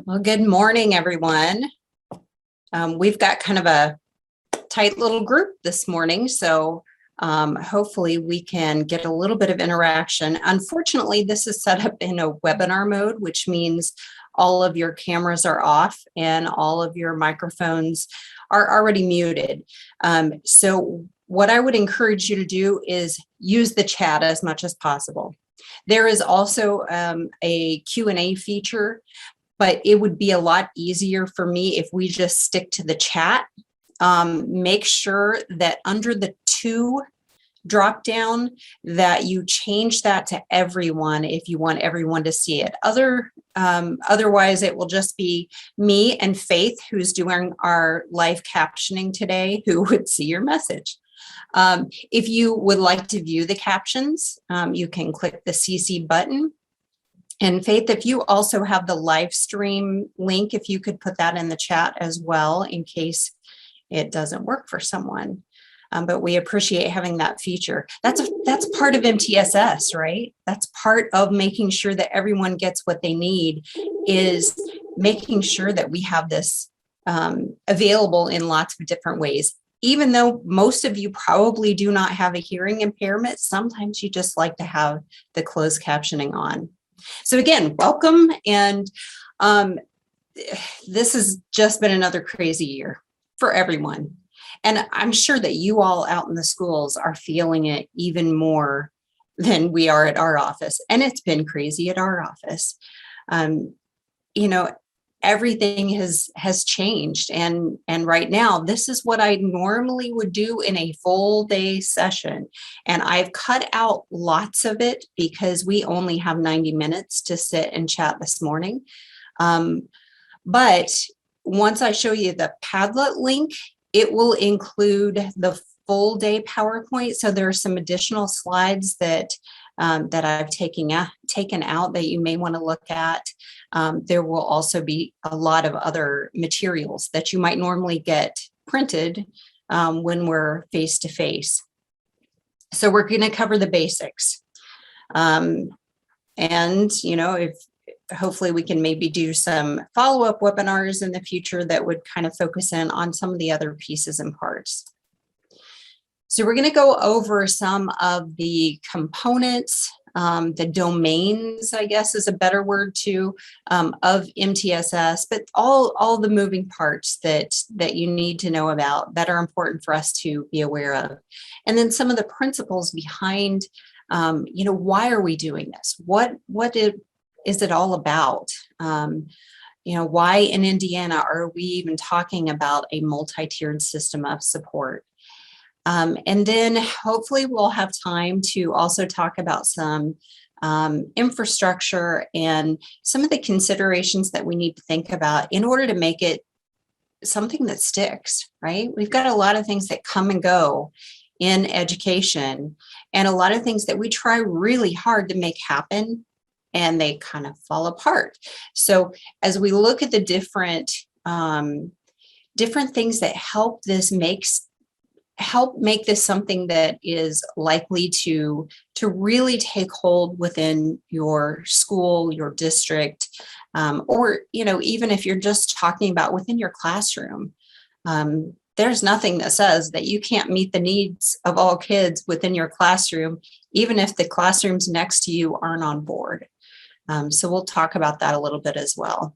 Well, good morning, everyone. We've got kind of a tight little group this morning, so hopefully we can get a little bit of interaction. Unfortunately, this is set up in a webinar mode, which means all of your cameras are off and all of your microphones are already muted. So what I would encourage you to do is use the chat as much as possible. There is also a Q&A feature, but it would be a lot easier for me if we just stick to the chat. Make sure that under the to drop down that you change that to everyone if you want everyone to see it. Otherwise, it will just be me and Faith, who's doing our live captioning today, who would see your message. If you would like to view the captions, you can click the CC button. And Faith, if you also have the live stream link, if you could put that in the chat as well, in case it doesn't work for someone. But we appreciate having that feature. That's part of MTSS, right? That's part of making sure that everyone gets what they need, is making sure that we have this available in lots of different ways. Even though most of you probably do not have a hearing impairment, sometimes you just like to have the closed captioning on. So again, welcome. And this has just been another crazy year for everyone. And I'm sure that you all out in the schools are feeling it even more than we are at our office. And it's been crazy at our office. Everything has changed. And right now, this is what I normally would do in a full day session. And I've cut out lots of it because we only have 90 minutes to sit and chat this morning. But once I show you the Padlet link, it will include the full day PowerPoint. So there are some additional slides that I've taken out that you may want to look at. There will also be a lot of other materials that you might normally get printed when we're face to face. So we're going to cover the basics. If hopefully we can maybe do some follow-up webinars in the future that would kind of focus in on some of the other pieces and parts. So we're going to go over some of the components, the domains, I guess is a better word too, of MTSS, but all the moving parts that you need to know about that are important for us to be aware of. And then some of the principles behind, why are we doing this? What is it all about? Why in Indiana are we even talking about a multi-tiered system of support? And then hopefully we'll have time to also talk about some infrastructure and some of the considerations that we need to think about in order to make it something that sticks, right? We've got a lot of things that come and go in education and a lot of things that we try really hard to make happen and they kind of fall apart. So as we look at the different things that help make this something that is likely to really take hold within your school, your district, or even if you're just talking about within your classroom. There's nothing that says that you can't meet the needs of all kids within your classroom, even if the classrooms next to you aren't on board. So we'll talk about that a little bit as well.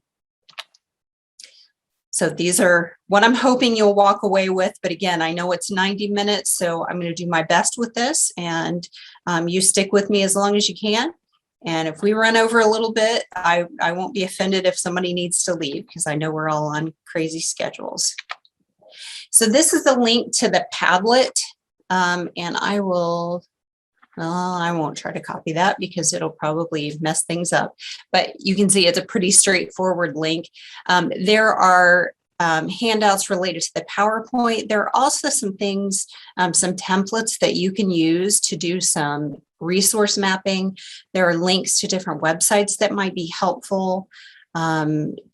So these are what I'm hoping you'll walk away with. But again, I know it's 90 minutes, so I'm going to do my best with this. And you stick with me as long as you can. And if we run over a little bit, I won't be offended if somebody needs to leave because I know we're all on crazy schedules. So this is the link to the Padlet. And I won't try to copy that because it'll probably mess things up, but you can see it's a pretty straightforward link. There are handouts related to the PowerPoint. There are also some things, some templates that you can use to do some resource mapping. There are links to different websites that might be helpful.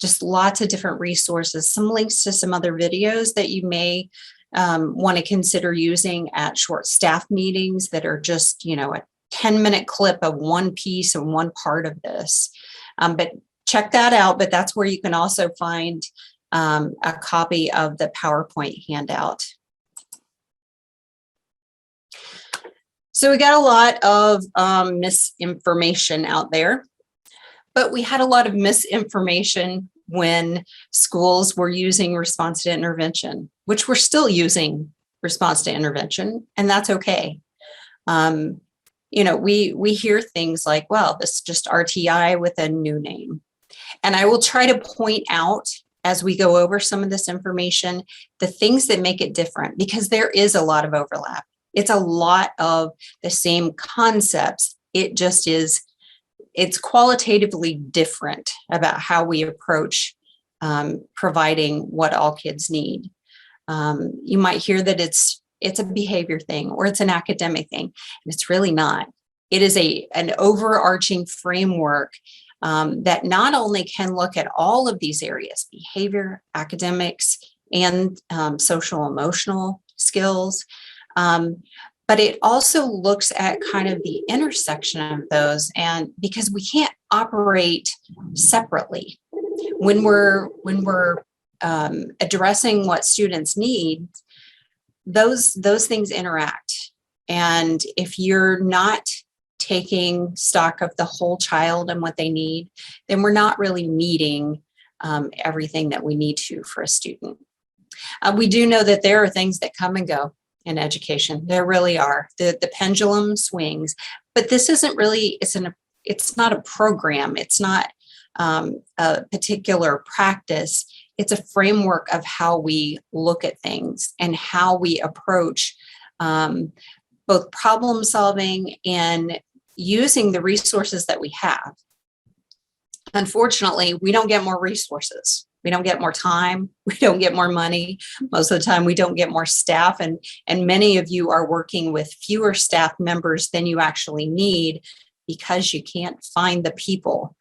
Just lots of different resources, some links to some other videos that you may want to consider using at short staff meetings that are just, a 10-minute clip of one piece and one part of this. But check that out, but that's where you can also find a copy of the PowerPoint handout. So we got a lot of misinformation out there, but we had a lot of misinformation when schools were using response to intervention, which we're still using response to intervention, and that's okay. You know, we hear things like, well, this is just RTI with a new name. And I will try to point out as we go over some of this information, the things that make it different, because there is a lot of overlap. It's a lot of the same concepts. It just is, it's qualitatively different about how we approach providing what all kids need. You might hear that it's a behavior thing or it's an academic thing, and it's really not. It is an overarching framework that not only can look at all of these areas, behavior, academics, and social emotional skills, but it also looks at kind of the intersection of those, and because we can't operate separately. When we're addressing what students need, those things interact. And if you're not taking stock of the whole child and what they need, then we're not really meeting everything that we need to for a student. We do know that there are things that come and go in education. There really are. The pendulum swings, but this isn't really, it's not a program. It's not a particular practice. It's a framework of how we look at things and how we approach both problem solving and using the resources that we have. Unfortunately, we don't get more resources. We don't get more time. We don't get more money. Most of the time, we don't get more staff. And many of you are working with fewer staff members than you actually need because you can't find the people.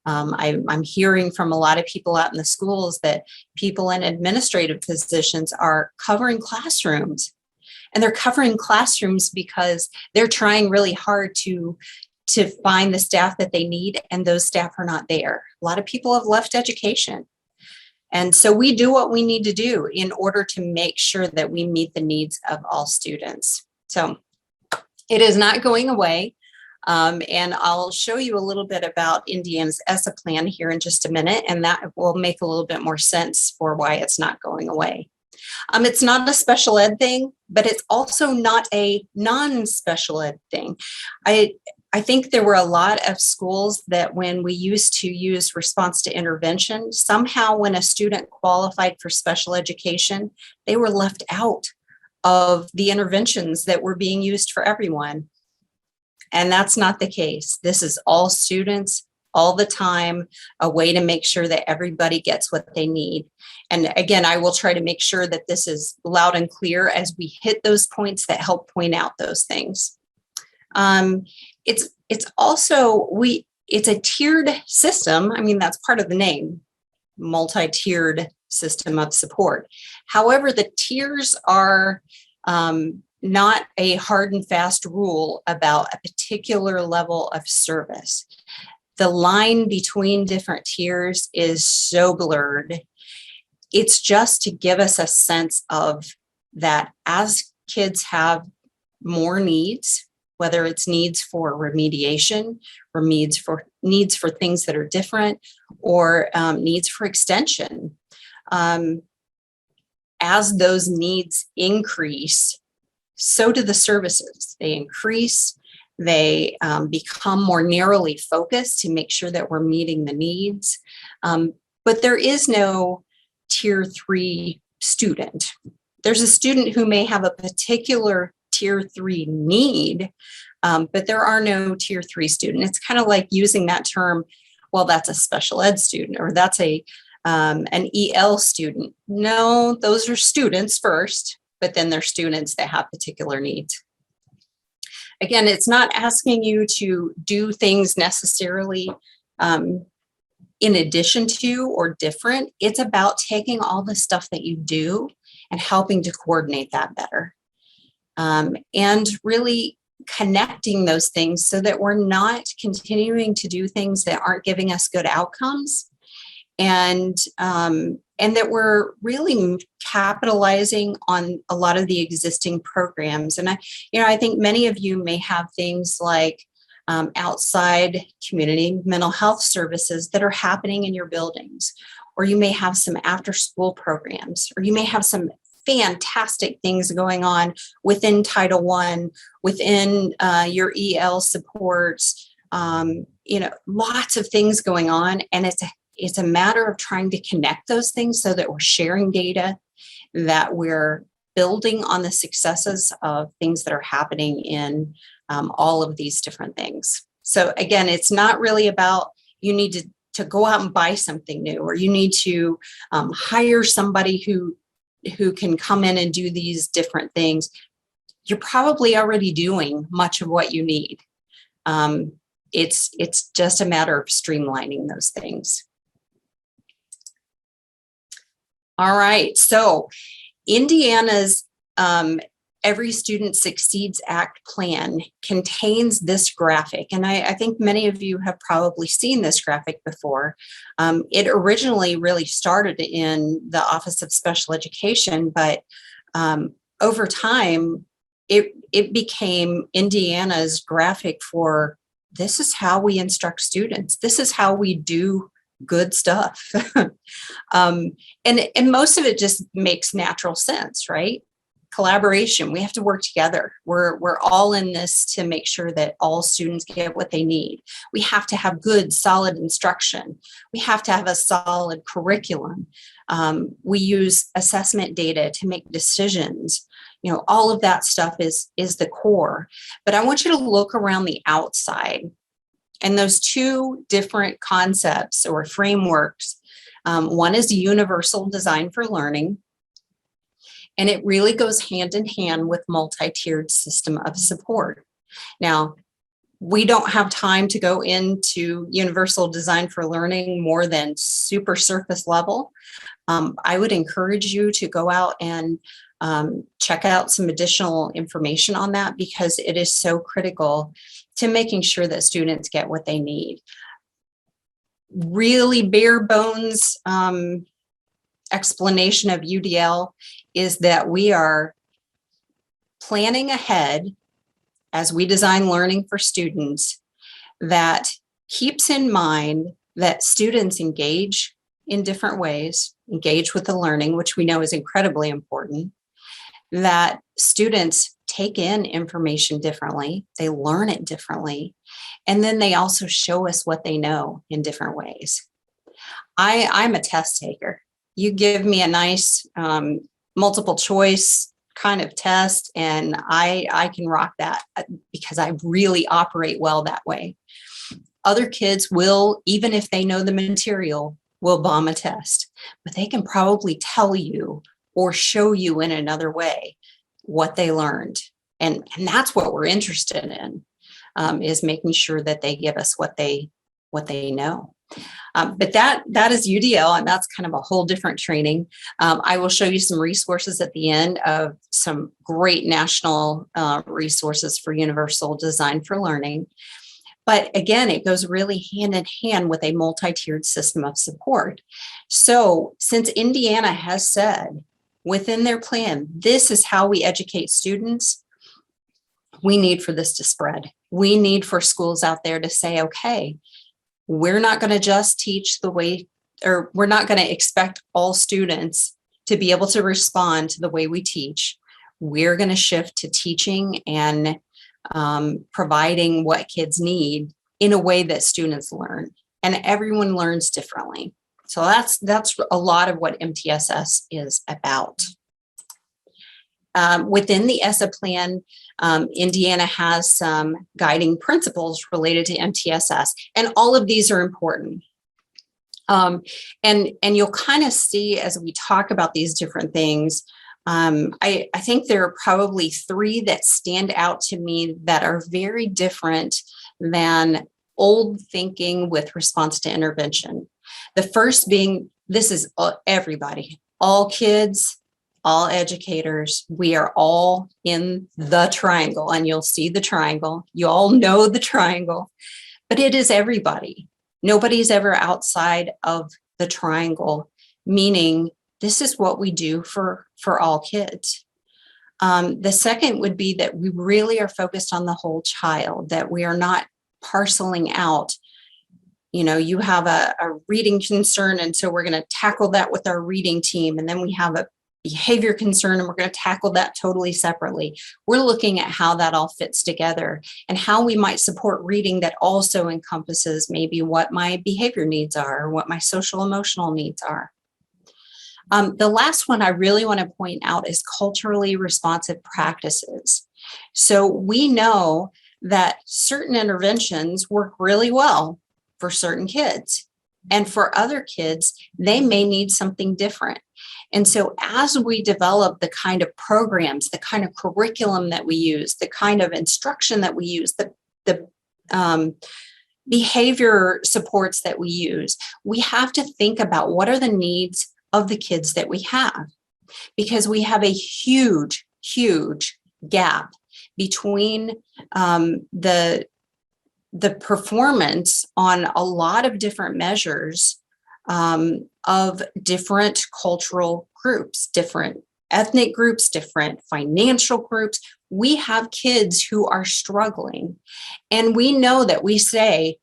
I'm hearing from a lot of people out in the schools that people in administrative positions are covering classrooms. And they're covering classrooms because they're trying really hard to find the staff that they need, and those staff are not there. A lot of people have left education. And so we do what we need to do in order to make sure that we meet the needs of all students. So it is not going away. And I'll show you a little bit about Indiana's ESSA plan here in just a minute, and that will make a little bit more sense for why it's not going away. It's not a special ed thing, but it's also not a non-special ed thing. I think there were a lot of schools that when we used to use response to intervention, somehow when a student qualified for special education, they were left out of the interventions that were being used for everyone. And that's not the case. This is all students, all the time, a way to make sure that everybody gets what they need. And again, I will try to make sure that this is loud and clear as we hit those points that help point out those things. It's also, it's a tiered system. I mean, that's part of the name, multi-tiered system of support. However, the tiers are not a hard and fast rule about a particular level of service. The line between different tiers is so blurred. It's just to give us a sense of that as kids have more needs, whether it's needs for remediation or needs for things that are different, or needs for extension. As those needs increase, so do the services. They increase, they become more narrowly focused to make sure that we're meeting the needs. But there is no tier 3 student. There's a student who may have a particular tier 3 need, but there are no tier 3 student. It's kind of like using that term, well, that's a special ed student, or that's an EL student. No, those are students first, but then they're students that have particular needs. Again, it's not asking you to do things necessarily in addition to or different. It's about taking all the stuff that you do and helping to coordinate that better. And really connecting those things so that we're not continuing to do things that aren't giving us good outcomes, and that we're really capitalizing on a lot of the existing programs. And I think many of you may have things like outside community mental health services that are happening in your buildings, or you may have some after school programs, or you may have some fantastic things going on within Title I, within your EL supports, lots of things going on. And it's a matter of trying to connect those things so that we're sharing data, that we're building on the successes of things that are happening in all of these different things. So again, it's not really about you need to go out and buy something new, or you need to hire somebody who can come in and do these different things. You're probably already doing much of what you need. It's just a matter of streamlining those things. All right, so Indiana's Every Student Succeeds Act plan contains this graphic, and I think many of you have probably seen this graphic before. It originally really started in the Office of Special Education, but over time, it became Indiana's graphic for this is how we instruct students. This is how we do good stuff. And most of it just makes natural sense, right? Collaboration. We have to work together. We're all in this to make sure that all students get what they need. We have to have good, solid instruction. We have to have a solid curriculum. We use assessment data to make decisions. All of that stuff is the core. But I want you to look around the outside. And those two different concepts or frameworks, one is universal design for learning, and it really goes hand in hand with multi-tiered system of support. Now, we don't have time to go into universal design for learning more than super surface level. I would encourage you to go out and check out some additional information on that, because it is so critical to making sure that students get what they need. Really bare bones explanation of UDL is that we are planning ahead as we design learning for students that keeps in mind that students engage in different ways, engage with the learning, which we know is incredibly important, that students take in information differently, they learn it differently, and then they also show us what they know in different ways. I'm a test taker. You give me a nice multiple choice kind of test, and I can rock that because I really operate well that way. Other kids will, even if they know the material, will bomb a test, but they can probably tell you or show you in another way what they learned. And that's what we're interested in, is making sure that they give us what they know. But that is UDL, and that's kind of a whole different training. I will show you some resources at the end of some great national resources for universal design for learning. But again, it goes really hand in hand with a multi-tiered system of support. So since Indiana has said within their plan, this is how we educate students, we need for this to spread. We need for schools out there to say, okay, we're not going to just teach the way, or we're not going to expect all students to be able to respond to the way we teach. We're going to shift to teaching and providing what kids need in a way that students learn, and everyone learns differently. So that's a lot of what MTSS is about. Within the ESSA plan, Indiana has some guiding principles related to MTSS, and all of these are important. And you'll kind of see as we talk about these different things, I think there are probably three that stand out to me that are very different than old thinking with response to intervention. The first being, this is everybody, all kids, all educators, we are all in the triangle, and you'll see the triangle. You all know the triangle, but it is everybody. Nobody's ever outside of the triangle, meaning this is what we do for all kids. The second would be that we really are focused on the whole child, that we are not parceling out. You have a reading concern, and so we're going to tackle that with our reading team. And then we have a behavior concern, and we're going to tackle that totally separately. We're looking at how that all fits together and how we might support reading that also encompasses maybe what my behavior needs are, or what my social emotional needs are. The last one I really want to point out is culturally responsive practices. So we know that certain interventions work really well for certain kids, and for other kids, they may need something different. And so as we develop the kind of programs, the kind of curriculum that we use, the kind of instruction that we use, the behavior supports that we use, we have to think about what are the needs of the kids that we have, because we have a huge gap between the performance on a lot of different measures of different cultural groups, different ethnic groups, different financial groups. We have kids who are struggling, and we know that we say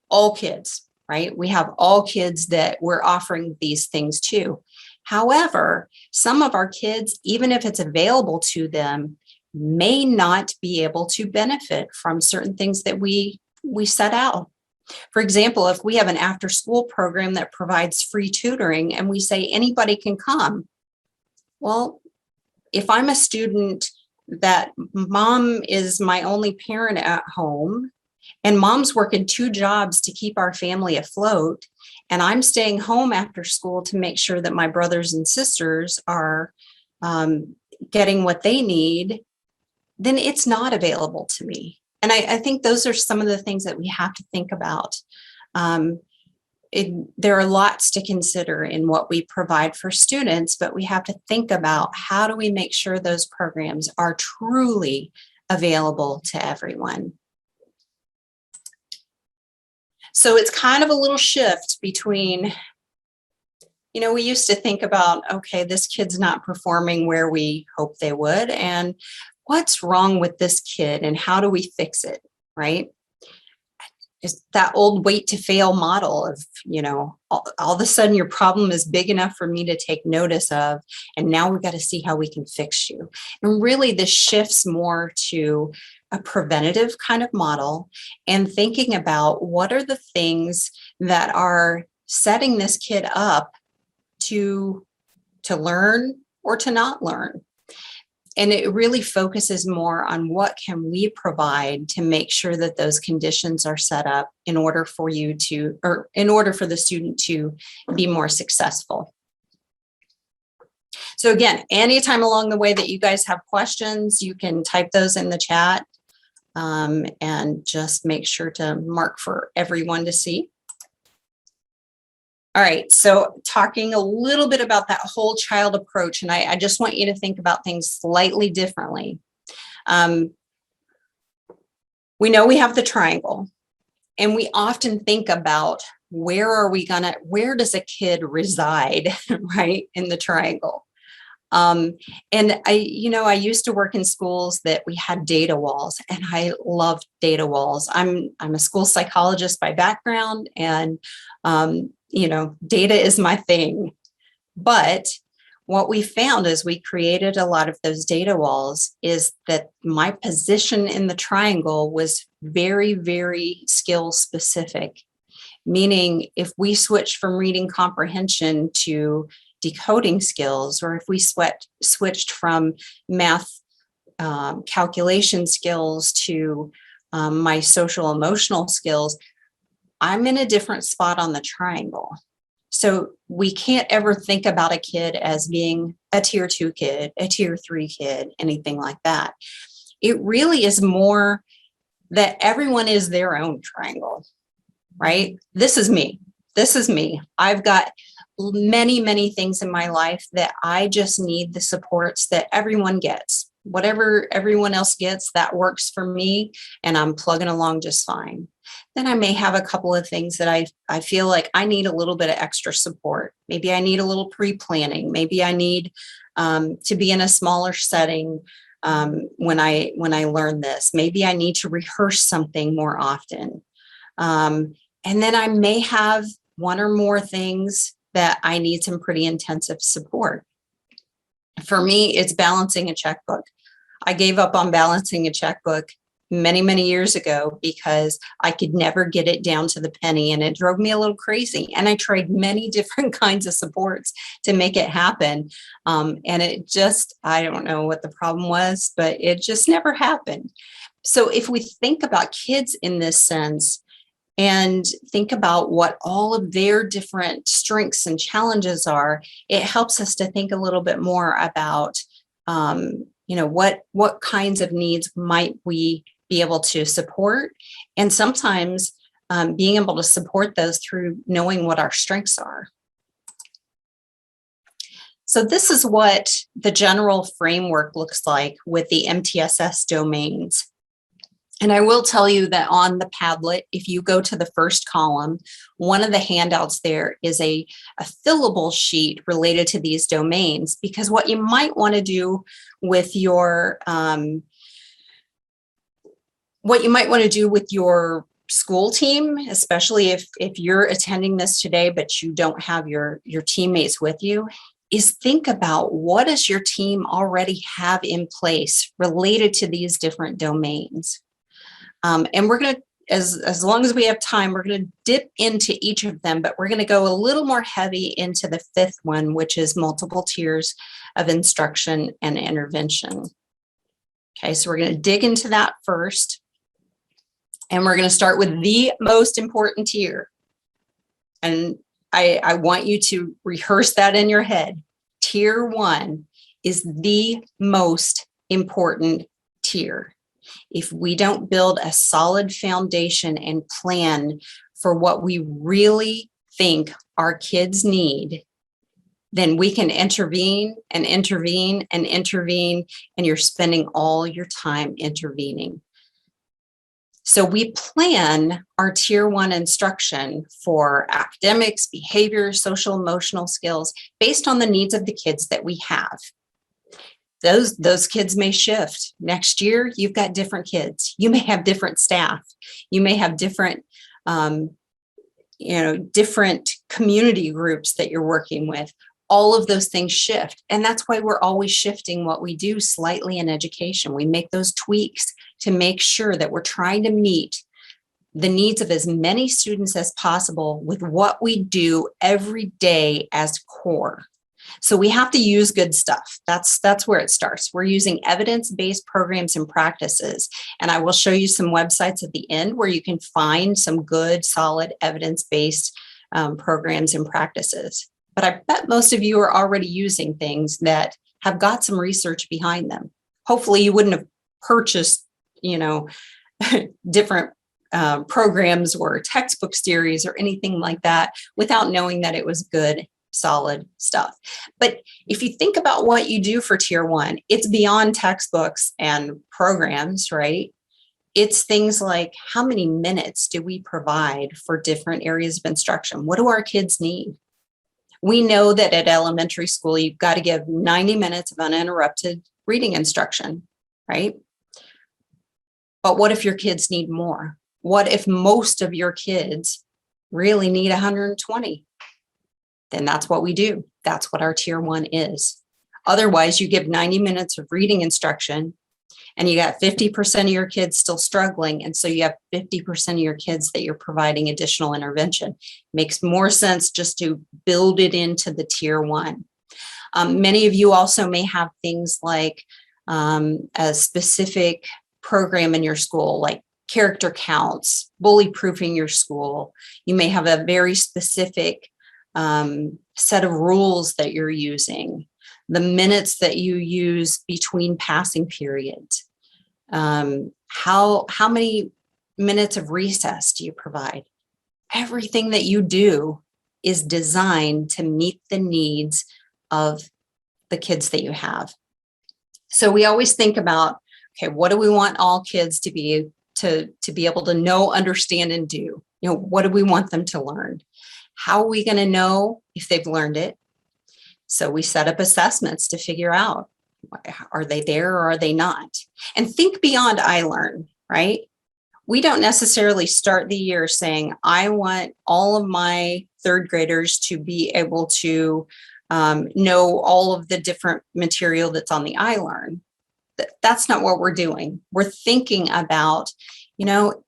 all kids, right? We have all kids that we're offering these things to. However, some of our kids, even if it's available to them, may not be able to benefit from certain things that we set out. For example, if we have an after-school program that provides free tutoring and we say anybody can come, well, if I'm a student that mom is my only parent at home and mom's working 2 jobs to keep our family afloat, and I'm staying home after school to make sure that my brothers and sisters are getting what they need, then it's not available to me. And I think those are some of the things that we have to think about. There are lots to consider in what we provide for students, but we have to think about how do we make sure those programs are truly available to everyone. So it's kind of a little shift between, we used to think about, okay, this kid's not performing where we hope they would, and what's wrong with this kid and how do we fix it, right? It's that old wait to fail model of, all of a sudden your problem is big enough for me to take notice of, and now we've got to see how we can fix you. And really this shifts more to a preventative kind of model and thinking about what are the things that are setting this kid up to learn or to not learn. And it really focuses more on what can we provide to make sure that those conditions are set up in order for the student to be more successful. So again, anytime along the way that you guys have questions, you can type those in the chat and just make sure to mark for everyone to see. All right, so talking a little bit about that whole child approach, and I just want you to think about things slightly differently. We know we have the triangle, and we often think about where does a kid reside, right, in the triangle? And I used to work in schools that we had data walls, and I loved data walls. I'm a school psychologist by background, and data is my thing. But what we found as we created a lot of those data walls is that my position in the triangle was very, very skill specific. Meaning if we switched from reading comprehension to decoding skills, or if we switched from math calculation skills to my social emotional skills, I'm in a different spot on the triangle. So we can't ever think about a kid as being a tier 2 kid, a tier 3 kid, anything like that. It really is more that everyone is their own triangle, right? This is me. I've got many, many things in my life that I just need the supports that everyone gets. Whatever everyone else gets, that works for me, and I'm plugging along just fine. Then I may have a couple of things that I feel like I need a little bit of extra support. Maybe I need a little pre-planning. Maybe I need to be in a smaller setting when I learn this. Maybe I need to rehearse something more often. And then I may have one or more things that I need some pretty intensive support. For me, it's balancing a checkbook. I gave up on balancing a checkbook many, many years ago because I could never get it down to the penny, and it drove me a little crazy. And I tried many different kinds of supports to make it happen. And it just, I don't know what the problem was, but it just never happened. So if we think about kids in this sense, and think about what all of their different strengths and challenges are, it helps us to think a little bit more about, what kinds of needs might we be able to support, and sometimes being able to support those through knowing what our strengths are. So this is what the general framework looks like with the MTSS domains. And I will tell you that on the Padlet, if you go to the first column, one of the handouts there is a fillable sheet related to these domains, because what you might want to do with your school team, especially if you're attending this today, but you don't have your teammates with you, is think about what does your team already have in place related to these different domains. And we're going to, as long as we have time, we're going to dip into each of them, but we're going to go a little more heavy into the fifth one, which is multiple tiers of instruction and intervention. Okay, so we're going to dig into that first. And we're going to start with the most important tier. And I want you to rehearse that in your head. Tier 1 is the most important tier. If we don't build a solid foundation and plan for what we really think our kids need, then we can intervene and intervene and intervene, and you're spending all your time intervening. So we plan our tier 1 instruction for academics, behavior, social, emotional skills based on the needs of the kids that we have. Those kids may shift. Next year, you've got different kids. You may have different staff. You may have different, different community groups that you're working with. All of those things shift. And that's why we're always shifting what we do slightly in education. We make those tweaks to make sure that we're trying to meet the needs of as many students as possible with what we do every day as core. So we have to use good stuff. That's where it starts. We're using evidence-based programs and practices. And I will show you some websites at the end where you can find some good, solid evidence-based programs and practices. But I bet most of you are already using things that have got some research behind them. Hopefully you wouldn't have purchased, different programs or textbook series or anything like that without knowing that it was good, solid stuff. But if you think about what you do for tier 1, it's beyond textbooks and programs, right? It's things like, how many minutes do we provide for different areas of instruction? What do our kids need? We know that at elementary school, you've got to give 90 minutes of uninterrupted reading instruction, right? But what if your kids need more? What if most of your kids really need 120? Then that's what we do. That's what our tier 1 is. Otherwise, you give 90 minutes of reading instruction and you got 50% of your kids still struggling. And so you have 50% of your kids that you're providing additional intervention. Makes more sense just to build it into the tier 1. Many of you also may have things like a specific program in your school, like character counts, bully proofing your school. You may have a very specific set of rules that you're using, the minutes that you use between passing periods, how many minutes of recess do you provide? Everything that you do is designed to meet the needs of the kids that you have. So we always think about, okay, what do we want all kids to be able to know, understand, and do? What do we want them to learn? How are we going to know if they've learned it? So we set up assessments to figure out, are they there or are they not? And think beyond iLearn, right? We don't necessarily start the year saying, I want all of my third graders to be able to know all of the different material that's on the iLearn. That's not what we're doing. We're thinking about,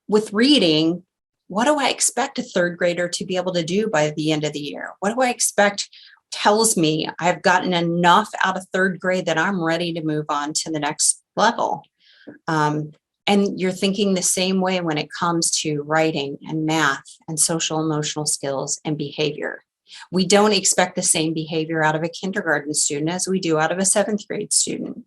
with reading, what do I expect a third grader to be able to do by the end of the year? What do I expect tells me I've gotten enough out of third grade that I'm ready to move on to the next level? And you're thinking the same way when it comes to writing and math and social emotional skills and behavior. We don't expect the same behavior out of a kindergarten student as we do out of a seventh grade student.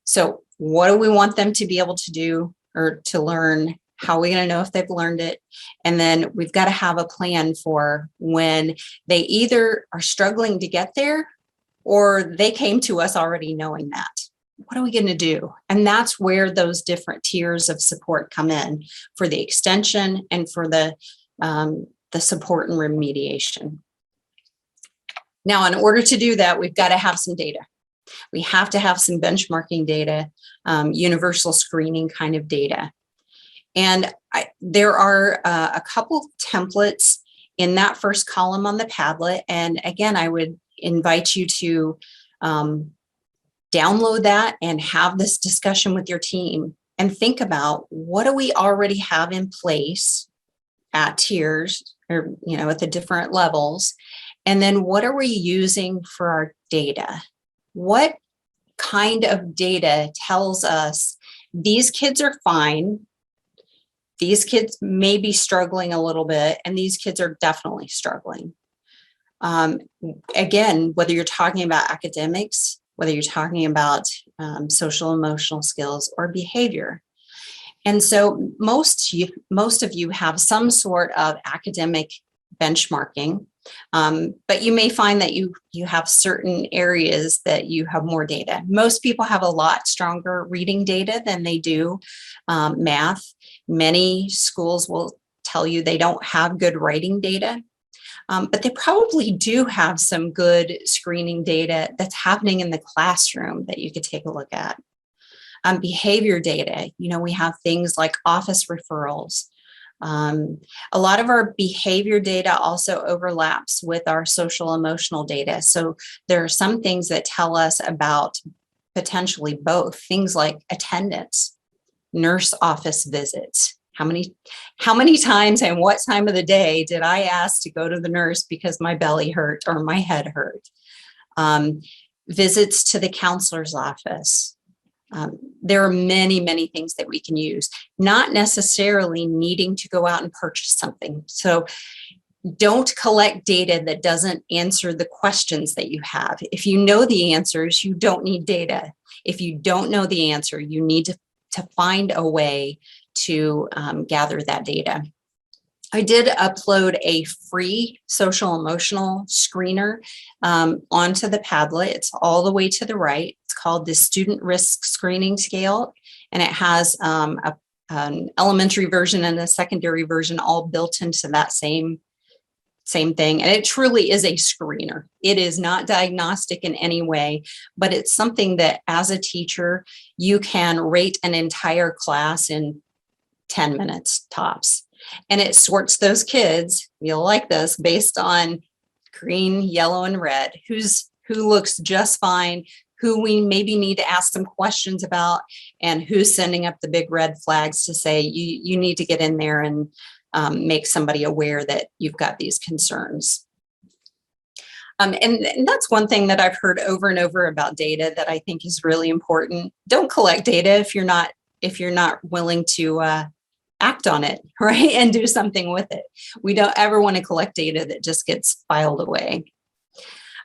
So what do we want them to be able to do or to learn? How are we going to know if they've learned it? And then we've got to have a plan for when they either are struggling to get there or they came to us already knowing that. What are we going to do? And that's where those different tiers of support come in for the extension and for the support and remediation. Now, in order to do that, we've got to have some data. We have to have some benchmarking data, universal screening kind of data. And there are a couple templates in that first column on the Padlet. And again, I would invite you to download that and have this discussion with your team and think about, what do we already have in place at tiers or, at the different levels? And then what are we using for our data? What kind of data tells us these kids are fine, these kids may be struggling a little bit, and these kids are definitely struggling? Again, whether you're talking about academics, whether you're talking about social emotional skills or behavior. And so most of you have some sort of academic benchmarking, but you may find that you have certain areas that you have more data. Most people have a lot stronger reading data than they do math. Many schools will tell you they don't have good writing data. But they probably do have some good screening data that's happening in the classroom that you could take a look at. Behavior data, we have things like office referrals. A lot of our behavior data also overlaps with our social emotional data. So there are some things that tell us about potentially both, things like attendance, nurse office visits. How many times and what time of the day did I ask to go to the nurse because my belly hurt or my head hurt? Visits to the counselor's office. There are many, many things that we can use, not necessarily needing to go out and purchase something. So don't collect data that doesn't answer the questions that you have. If you know the answers, you don't need data. If you don't know the answer, you need to find a way to gather that data. I did upload a free social emotional screener onto the Padlet. It's all the way to the right. It's called the Student Risk Screening Scale, and it has an elementary version and a secondary version all built into that same thing. And it truly is a screener. It is not diagnostic in any way, but it's something that as a teacher, you can rate an entire class in 10 minutes tops. And it sorts those kids, you'll like this, based on green, yellow, and red, who looks just fine, who we maybe need to ask some questions about, and who's sending up the big red flags to say, you need to get in there and make somebody aware that you've got these concerns. And that's one thing that I've heard over and over about data that I think is really important. Don't collect data if you're not willing to act on it, right? And do something with it. We don't ever want to collect data that just gets filed away.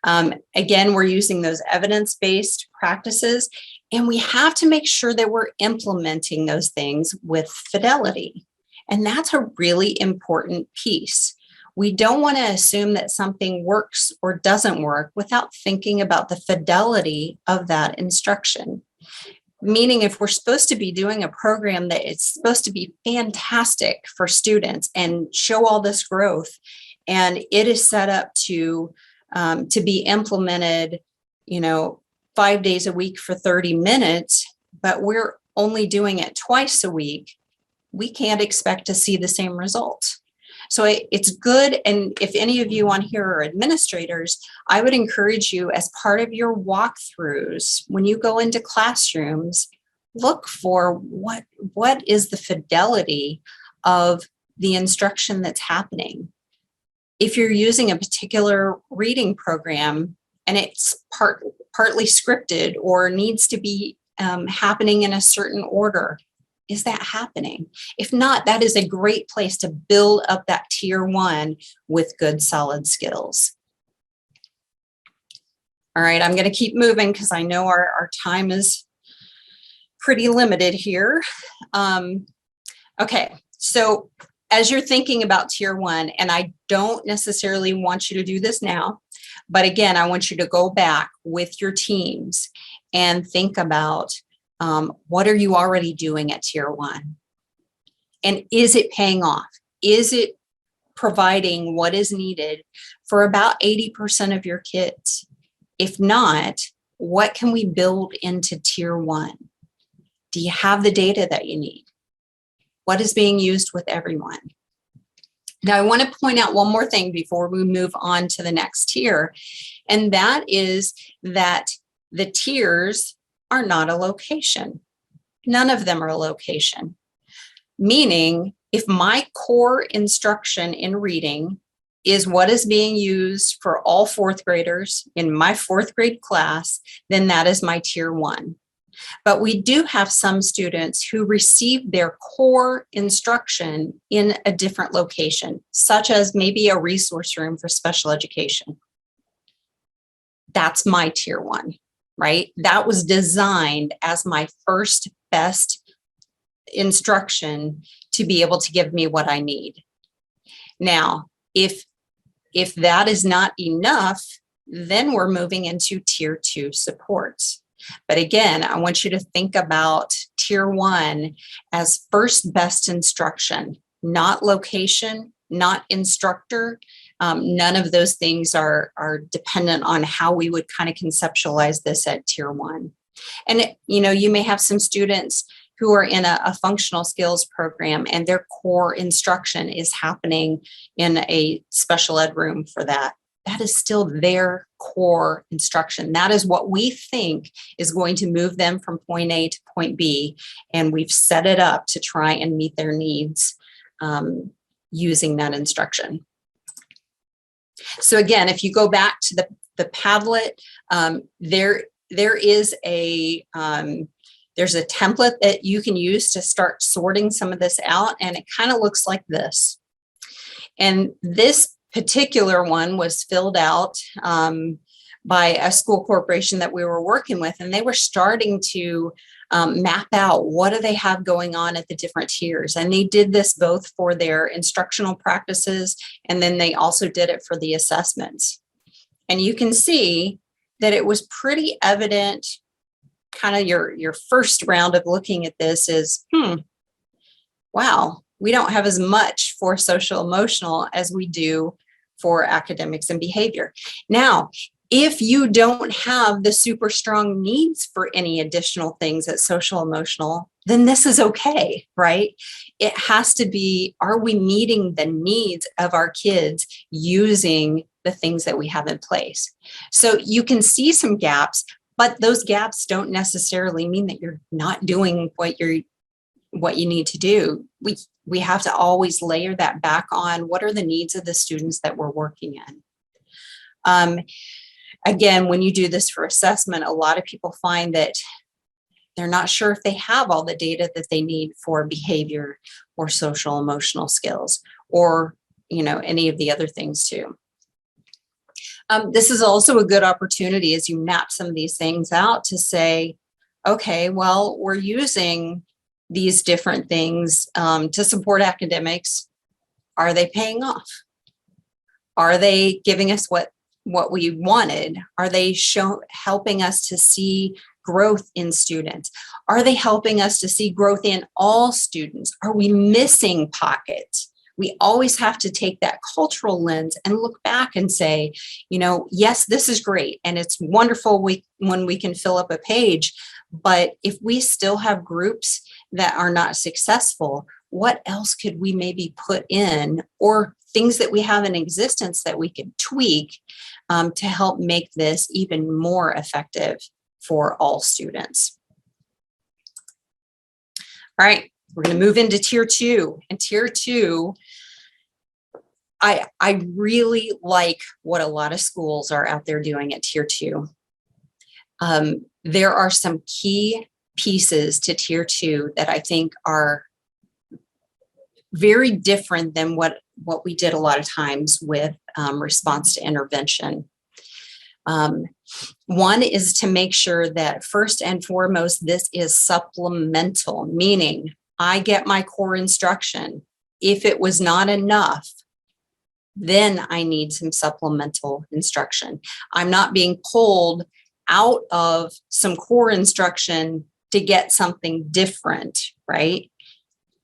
Again, we're using those evidence-based practices, and we have to make sure that we're implementing those things with fidelity. And that's a really important piece. We don't want to assume that something works or doesn't work without thinking about the fidelity of that instruction. Meaning, if we're supposed to be doing a program that it's supposed to be fantastic for students and show all this growth, and it is set up to be implemented, 5 days a week for 30 minutes, but we're only doing it twice a week, we can't expect to see the same results. So it's good. And if any of you on here are administrators, I would encourage you, as part of your walkthroughs, when you go into classrooms, look for what is the fidelity of the instruction that's happening. If you're using a particular reading program and it's partly scripted or needs to be happening in a certain order, is that happening? If not, that is a great place to build up that tier 1 with good, solid skills. All right, I'm going to keep moving because I know our time is pretty limited here. Okay, so as you're thinking about tier 1, and I don't necessarily want you to do this now, but again, I want you to go back with your teams and think about what are you already doing at tier 1? And is it paying off? Is it providing what is needed for about 80% of your kids? If not, what can we build into tier 1? Do you have the data that you need? What is being used with everyone? Now, I want to point out one more thing before we move on to the next tier, and that is that the tiers are not a location. None of them are a location. Meaning, if my core instruction in reading is what is being used for all 4th graders in my 4th grade class, then that is my tier 1. But we do have some students who receive their core instruction in a different location, such as maybe a resource room for special education. That's my tier 1, right? That was designed as my first best instruction to be able to give me what I need. Now, if that is not enough, then we're moving into tier 2 supports. But again, I want you to think about tier 1 as first best instruction, not location, not instructor. None of those things are dependent on how we would kind of conceptualize this at tier 1. And, you may have some students who are in a functional skills program and their core instruction is happening in a special ed room for that. That is still their core instruction. That is what we think is going to move them from point A to point B. And we've set it up to try and meet their needs using that instruction. So again, if you go back to the Padlet, there is there's a template that you can use to start sorting some of this out, and it kind of looks like this. And this particular one was filled out by a school corporation that we were working with, and they were starting to map out what do they have going on at the different tiers. And they did this both for their instructional practices, and then they also did it for the assessments. And you can see that it was pretty evident, kind of your first round of looking at this is, wow, we don't have as much for social emotional as we do for academics and behavior. Now, if you don't have the super strong needs for any additional things at social emotional, then this is okay, right? It has to be, are we meeting the needs of our kids using the things that we have in place? So you can see some gaps, but those gaps don't necessarily mean that you're not doing what you need to do. We have to always layer that back on what are the needs of the students that we're working in. Again, when you do this for assessment, a lot of people find that they're not sure if they have all the data that they need for behavior or social emotional skills, or any of the other things too. This is also a good opportunity as you map some of these things out to say, okay, well, we're using these different things to support academics. Are they paying off? Are they giving us what we wanted? Are they helping us to see growth in students? Are they helping us to see growth in all students? Are we missing pockets? We always have to take that cultural lens and look back and say, yes, this is great. And it's wonderful when we can fill up a page. But if we still have groups that are not successful, what else could we maybe put in, or things that we have in existence that we could tweak to help make this even more effective for all students? All right, we're going to move into tier 2. And tier 2, I really like what a lot of schools are out there doing at tier 2. There are some key pieces to tier 2 that I think are very different than what we did a lot of times with response to intervention. One is to make sure that first and foremost, this is supplemental, meaning I get my core instruction. If it was not enough, then I need some supplemental instruction. I'm not being pulled out of some core instruction to get something different, right?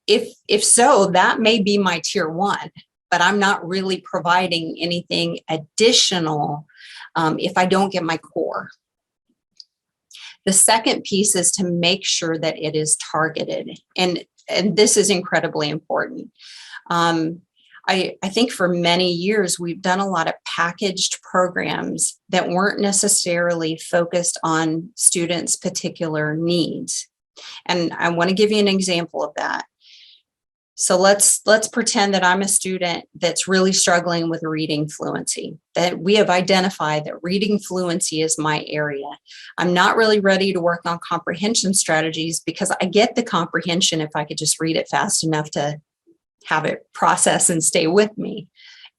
If so, that may be my tier 1, but I'm not really providing anything additional if I don't get my core. The second piece is to make sure that it is targeted. And this is incredibly important. I think for many years, we've done a lot of packaged programs that weren't necessarily focused on students' particular needs. And I want to give you an example of that. So let's pretend that I'm a student that's really struggling with reading fluency, that we have identified that reading fluency is my area. I'm not really ready to work on comprehension strategies because I get the comprehension if I could just read it fast enough to have it process and stay with me.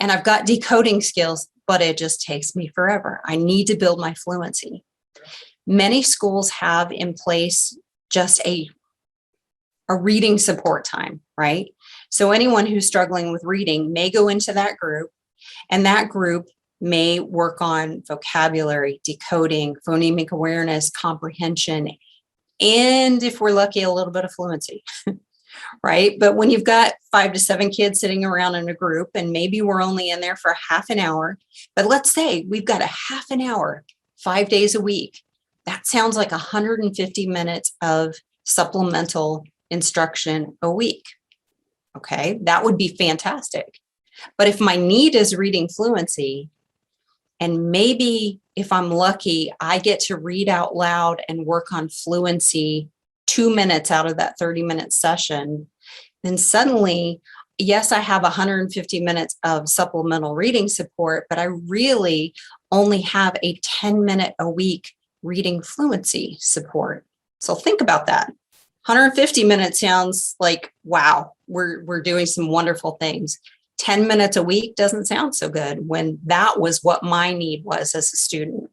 And I've got decoding skills, but it just takes me forever. I need to build my fluency. Many schools have in place just a reading support time, right? So anyone who's struggling with reading may go into that group, and that group may work on vocabulary, decoding, phonemic awareness, comprehension, and if we're lucky, a little bit of fluency, right? But when you've got 5 to 7 kids sitting around in a group, and maybe we're only in there for half an hour, but let's say we've got a half an hour, 5 days a week, that sounds like 150 minutes of supplemental instruction a week. Okay, that would be fantastic. But if my need is reading fluency, and maybe if I'm lucky, I get to read out loud and work on fluency 2 minutes out of that 30-minute session, then suddenly, yes, I have 150 minutes of supplemental reading support, but I really only have a 10-minute a week reading fluency support. So think about that. 150 minutes sounds like, wow, we're doing some wonderful things. 10 minutes a week doesn't sound so good when that was what my need was as a student.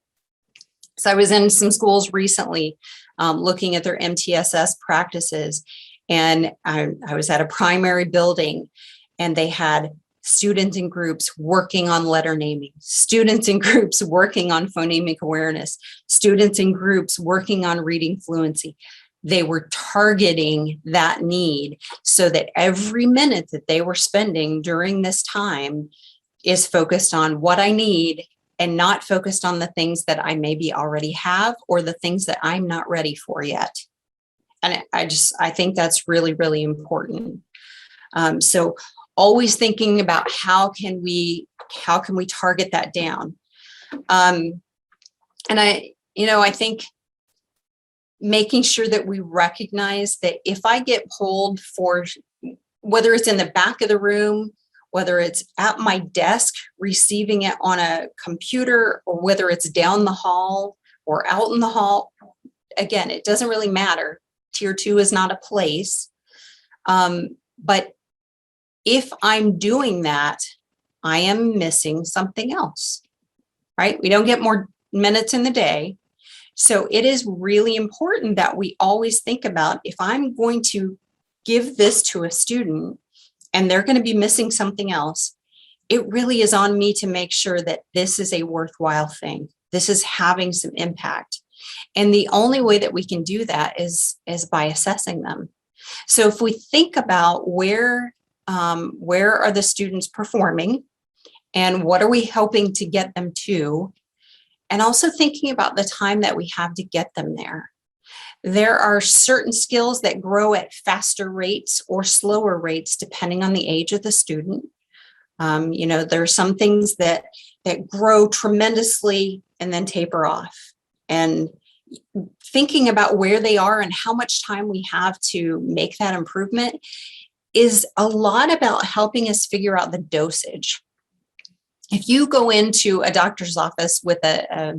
So I was in some schools recently looking at their MTSS practices, and I was at a primary building, and they had students in groups working on letter naming, students in groups working on phonemic awareness, students in groups working on reading fluency. They were targeting that need so that every minute that they were spending during this time is focused on what I need and not focused on the things that I maybe already have or the things that I'm not ready for yet. And I think that's really, really important. So always thinking about how can we target that down. And I think making sure that we recognize that if I get pulled for, whether it's in the back of the room, whether it's at my desk receiving it on a computer, or whether it's down the hall or out in the hall, again, it doesn't really matter. Tier 2 is not a place. But if I'm doing that, I am missing something else, right? We don't get more minutes in the day. So it is really important that we always think about, if I'm going to give this to a student and they're going to be missing something else, it really is on me to make sure that this is a worthwhile thing. This is having some impact. And the only way that we can do that is by assessing them. So if we think about where are the students performing and what are we hoping to get them to, and also thinking about the time that we have to get them there. There are certain skills that grow at faster rates or slower rates depending on the age of the student. There are some things that grow tremendously and then taper off. And thinking about where they are and how much time we have to make that improvement is a lot about helping us figure out the dosage. If you go into a doctor's office with a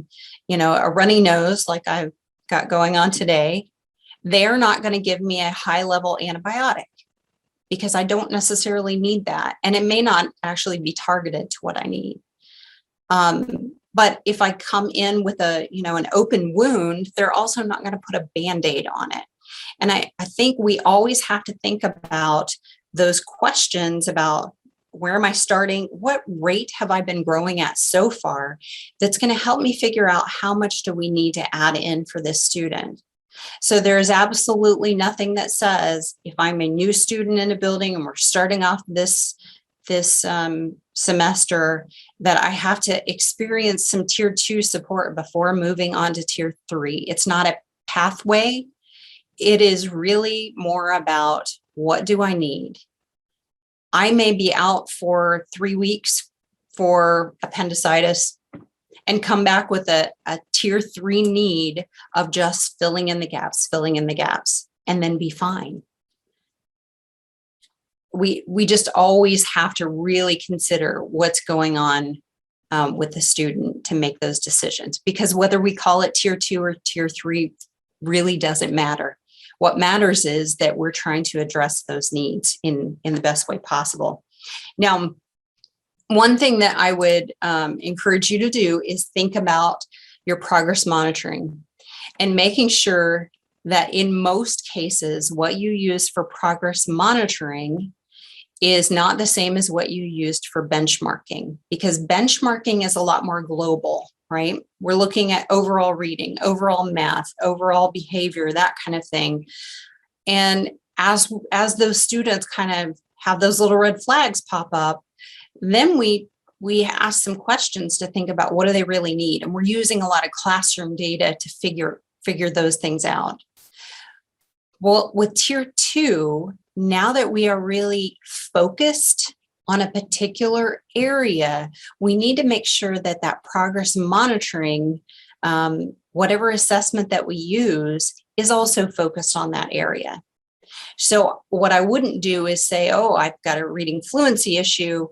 runny nose like I've got going on today, they're not going to give me a high-level antibiotic because I don't necessarily need that. And it may not actually be targeted to what I need. But if I come in with an open wound, they're also not going to put a Band-Aid on it. And I think we always have to think about those questions about where am I starting? What rate have I been growing at so far? That's going to help me figure out how much do we need to add in for this student. So there is absolutely nothing that says if I'm a new student in a building and we're starting off this semester that I have to experience some tier 2 support before moving on to tier 3. It's not a pathway. It is really more about what do I need? I may be out for 3 weeks for appendicitis and come back with a tier 3 need of just filling in the gaps, and then be fine. We just always have to really consider what's going on with the student to make those decisions, because whether we call it tier 2 or tier 3 really doesn't matter. What matters is that we're trying to address those needs in the best way possible. Now, one thing that I would encourage you to do is think about your progress monitoring and making sure that in most cases, what you use for progress monitoring is not the same as what you used for benchmarking, because benchmarking is a lot more global, right? We're looking at overall reading, overall math, overall behavior, that kind of thing. And as those students kind of have those little red flags pop up, then we ask some questions to think about what do they really need. And we're using a lot of classroom data to figure those things out. Well, with tier 2, now that we are really focused on a particular area, we need to make sure that progress monitoring, whatever assessment that we use, is also focused on that area. So what I wouldn't do is say, oh, I've got a reading fluency issue,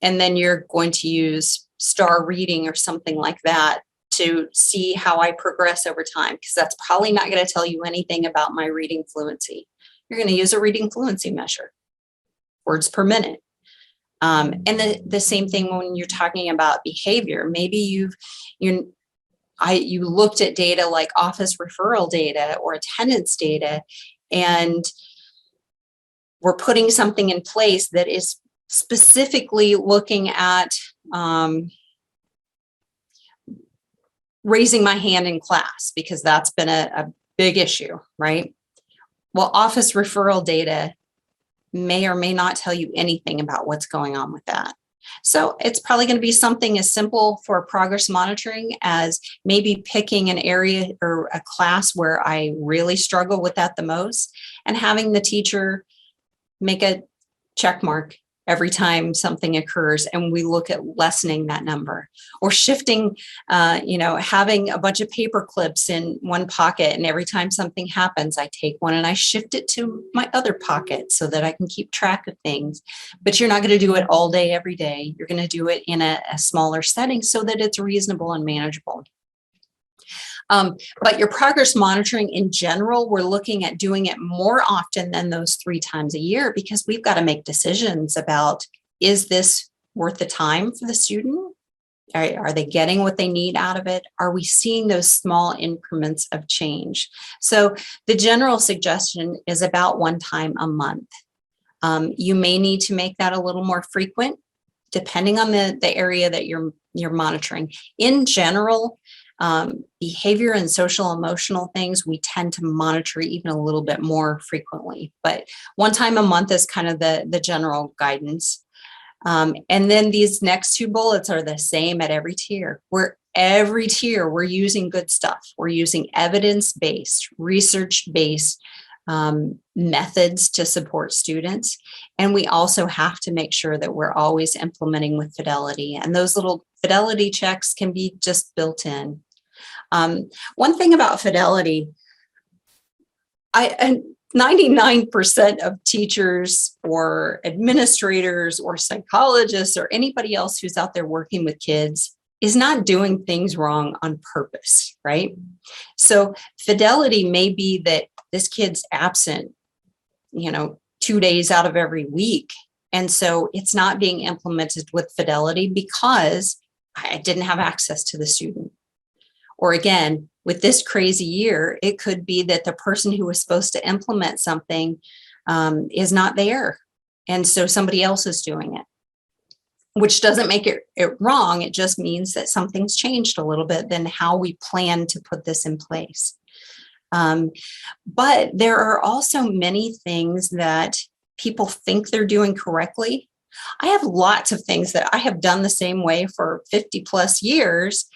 and then you're going to use STAR reading or something like that to see how I progress over time, because that's probably not going to tell you anything about my reading fluency. You're going to use a reading fluency measure, words per minute. And the same thing when you're talking about behavior. Maybe you looked at data like office referral data or attendance data, and we're putting something in place that is specifically looking at raising my hand in class, because that's been a big issue, right? Well, office referral data may or may not tell you anything about what's going on with that. So it's probably going to be something as simple for progress monitoring as maybe picking an area or a class where I really struggle with that the most, and having the teacher make a check mark every time something occurs, and we look at lessening that number, or shifting, having a bunch of paper clips in one pocket, and every time something happens, I take one and I shift it to my other pocket so that I can keep track of things. But you're not going to do it all day, every day. You're going to do it in a smaller setting so that it's reasonable and manageable. But your progress monitoring in general, we're looking at doing it more often than those 3 times a year, because we've got to make decisions about, is this worth the time for the student? Are they getting what they need out of it? Are we seeing those small increments of change? So the general suggestion is about 1 time a month. You may need to make that a little more frequent. depending on the area that you're monitoring. In general, behavior and social emotional things, we tend to monitor even a little bit more frequently, but one time a month is kind of the general guidance. And then these next two bullets are the same at every tier. We're using good stuff. We're using evidence-based, research-based methods to support students. And we also have to make sure that we're always implementing with Fidelity. And those little Fidelity checks can be just built in. One thing about Fidelity, 99% of teachers or administrators or psychologists or anybody else who's out there working with kids is not doing things wrong on purpose, right? So Fidelity may be that this kid's absent, 2 days out of every week. And so it's not being implemented with Fidelity because I didn't have access to the student. Or again, with this crazy year, it could be that the person who was supposed to implement something is not there. And so somebody else is doing it, which doesn't make it wrong. It just means that something's changed a little bit than how we plan to put this in place. But there are also many things that people think they're doing correctly. I have lots of things that I have done the same way for 50 plus years.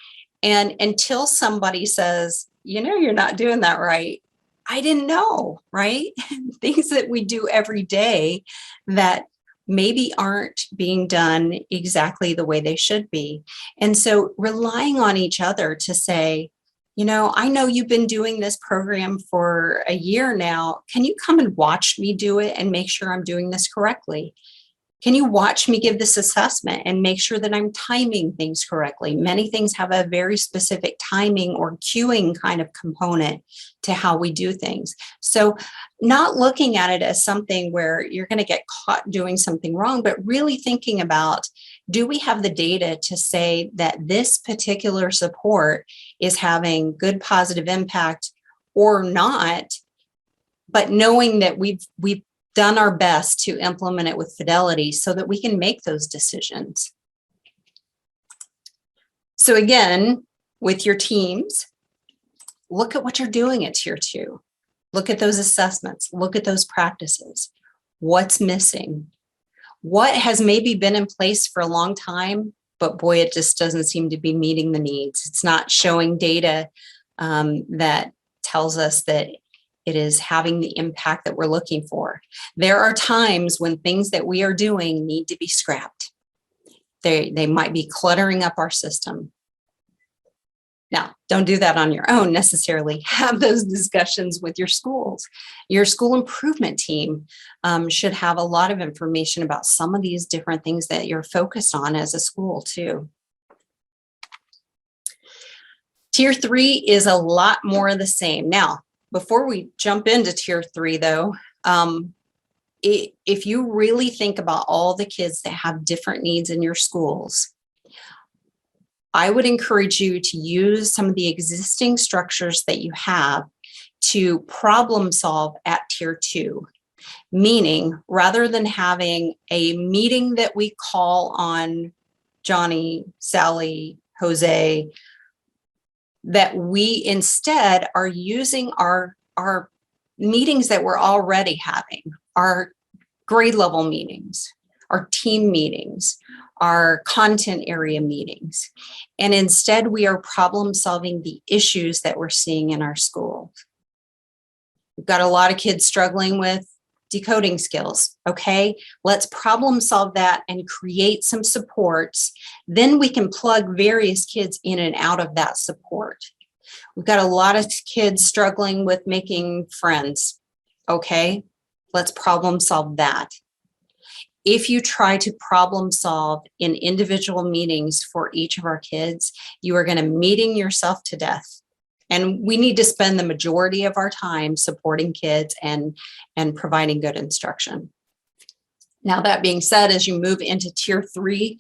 And until somebody says, you're not doing that right, I didn't know, right? Things that we do every day that maybe aren't being done exactly the way they should be. And so relying on each other to say, I know you've been doing this program for a year now. Can you come and watch me do it and make sure I'm doing this correctly? Can you watch me give this assessment and make sure that I'm timing things correctly? Many things have a very specific timing or cueing kind of component to how we do things. So not looking at it as something where you're going to get caught doing something wrong, but really thinking about, do we have the data to say that this particular support is having good positive impact or not? But knowing that we've done our best to implement it with Fidelity so that we can make those decisions. So again, with your teams, look at what you're doing at Tier 2. Look at those assessments. Look at those practices. What's missing? What has maybe been in place for a long time, but boy, it just doesn't seem to be meeting the needs. It's not showing data that tells us that it is having the impact that we're looking for. There are times when things that we are doing need to be scrapped. They might be cluttering up our system. Now, don't do that on your own necessarily. Have those discussions with your schools. Your school improvement team should have a lot of information about some of these different things that you're focused on as a school too. Tier 3 is a lot more of the same. Now, before we jump into Tier 3 though, if you really think about all the kids that have different needs in your schools, I would encourage you to use some of the existing structures that you have to problem solve at Tier 2. Meaning, rather than having a meeting that we call on Johnny, Sally, Jose, that we instead are using our meetings that we're already having, our grade level meetings, our team meetings, our content area meetings. And instead we are problem solving the issues that we're seeing in our schools. We've got a lot of kids struggling with decoding skills. Okay, let's problem solve that and create some supports. Then we can plug various kids in and out of that support. We've got a lot of kids struggling with making friends. Okay, let's problem solve that. If you try to problem solve in individual meetings for each of our kids, you are going to meeting yourself to death. And we need to spend the majority of our time supporting kids and providing good instruction. Now, that being said, as you move into Tier 3,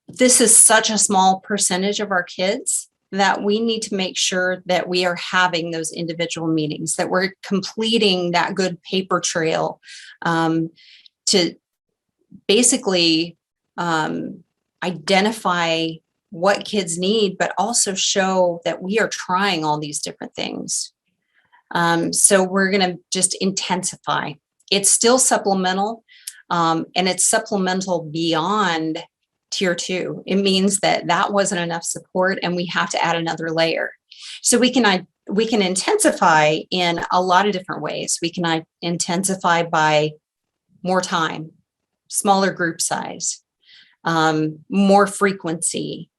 this is such a small percentage of our kids that we need to make sure that we are having those individual meetings, that we're completing that good paper trail to basically identify what kids need, but also show that we are trying all these different things. So we're going to just intensify. It's still supplemental, and it's supplemental beyond tier 2. It means that that wasn't enough support and we have to add another layer. So we can intensify in a lot of different ways. We can intensify by more time, smaller group size, more frequency.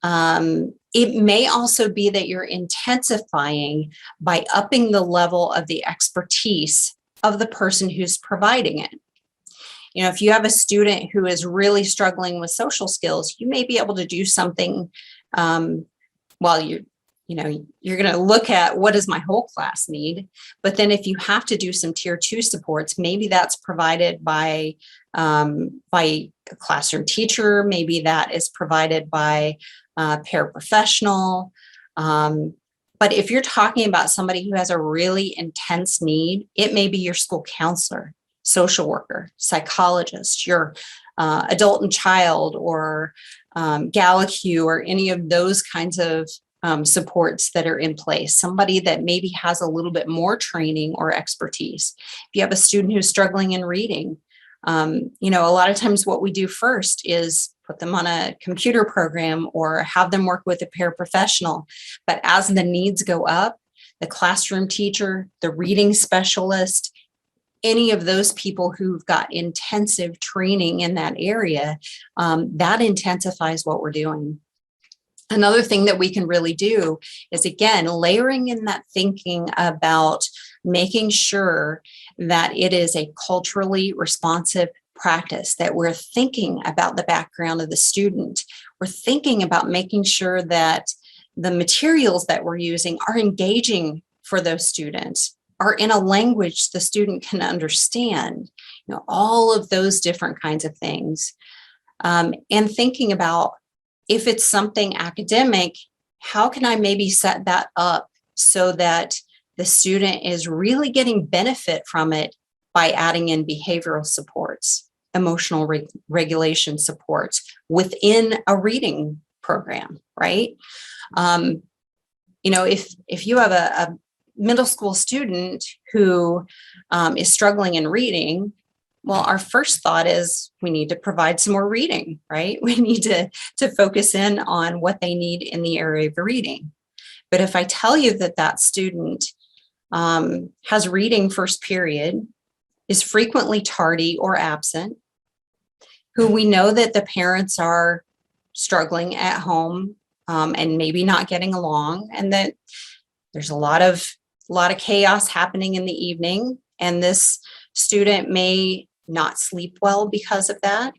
It may also be that you're intensifying by upping the level of the expertise of the person who's providing it. You know, if you have a student who is really struggling with social skills, you may be able to do something while you're going to look at what does my whole class need. But then if you have to do some tier 2 supports, maybe that's provided by a classroom teacher. Maybe that is provided by a paraprofessional. But if you're talking about somebody who has a really intense need, it may be your school counselor, social worker, psychologist, your adult and child, or GALAQ, or any of those kinds of supports that are in place. Somebody that maybe has a little bit more training or expertise. If you have a student who's struggling in reading, a lot of times what we do first is put them on a computer program or have them work with a paraprofessional. But as the needs go up, the classroom teacher, the reading specialist, any of those people who've got intensive training in that area, that intensifies what we're doing. Another thing that we can really do is, again, layering in that thinking about making sure that it is a culturally responsive practice, that we're thinking about the background of the student. We're thinking about making sure that the materials that we're using are engaging for those students, are in a language the student can understand, all of those different kinds of things. And thinking about, if it's something academic, how can I maybe set that up so that the student is really getting benefit from it by adding in behavioral supports, emotional regulation supports within a reading program, right? If you have a middle school student who is struggling in reading, well, our first thought is we need to provide some more reading, right? We need to focus in on what they need in the area of reading. But if I tell you that that student has reading first period, is frequently tardy or absent, who we know that the parents are struggling at home and maybe not getting along, and that there's a lot of chaos happening in the evening, and this student may not sleep well because of that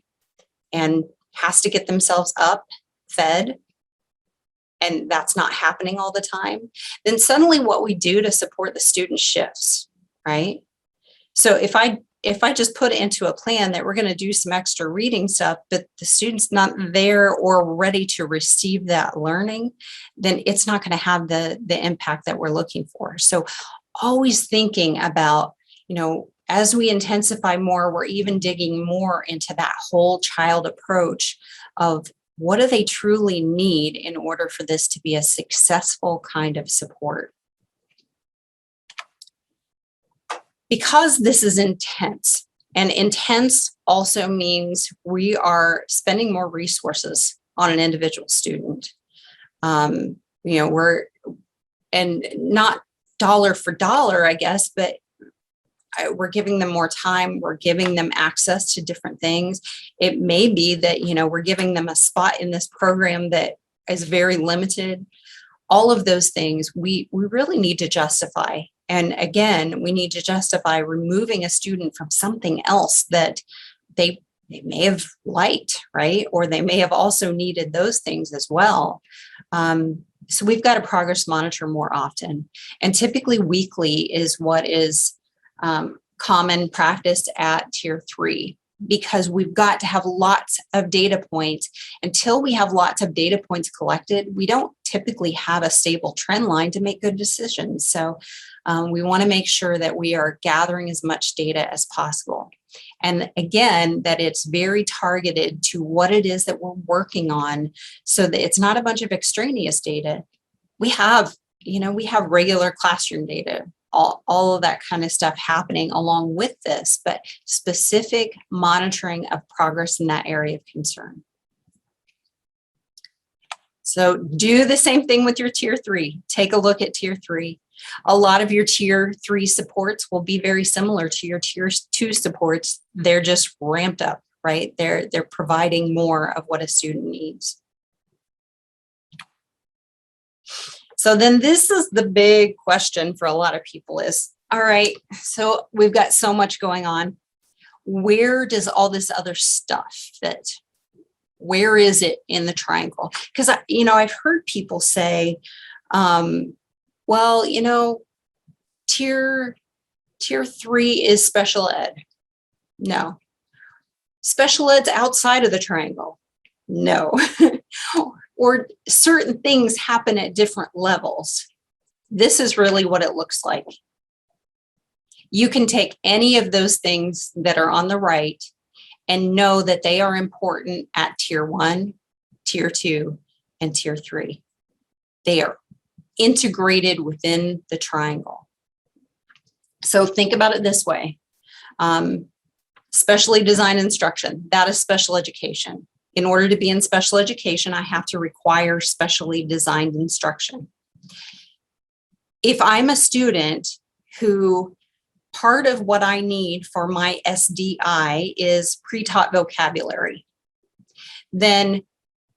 and has to get themselves up, fed, and that's not happening all the time, then suddenly what we do to support the student shifts, right? So if I just put it into a plan that we're going to do some extra reading stuff, but the student's not there or ready to receive that learning, then it's not going to have the impact that we're looking for. So always thinking about, as we intensify more, we're even digging more into that whole child approach of what do they truly need in order for this to be a successful kind of support. Because this is intense, and intense also means we are spending more resources on an individual student. We're, and not dollar for dollar, I guess, but we're giving them more time. We're giving them access to different things. It may be that, we're giving them a spot in this program that is very limited. All of those things we really need to justify. And again, we need to justify removing a student from something else that they may have liked, right? Or they may have also needed those things as well. So we've got to progress monitor more often. And typically weekly is what is common practice at tier 3, because we've got to have lots of data points. Until we have lots of data points collected, we don't typically have a stable trend line to make good decisions. So we want to make sure that we are gathering as much data as possible. And again, that it's very targeted to what it is that we're working on, so that it's not a bunch of extraneous data. We have regular classroom data, all of that kind of stuff happening along with this, but specific monitoring of progress in that area of concern. So do the same thing with your tier 3. Take a look at tier 3. A lot of your tier 3 supports will be very similar to your tier 2 supports. They're just ramped up, right? They're providing more of what a student needs. So then this is the big question for a lot of people is, all right, so we've got so much going on. Where does all this other stuff fit? Where is it in the triangle? Because, I've heard people say, well, tier 3 is special ed. No. Special ed's outside of the triangle. No. Or certain things happen at different levels. This is really what it looks like. You can take any of those things that are on the right and know that they are important at tier 1, tier 2, and tier 3. They are integrated within the triangle. So think about it this way. Specially designed instruction, that is special education. In order to be in special education, I have to require specially designed instruction. If I'm a student who part of what I need for my SDI is pre-taught vocabulary, then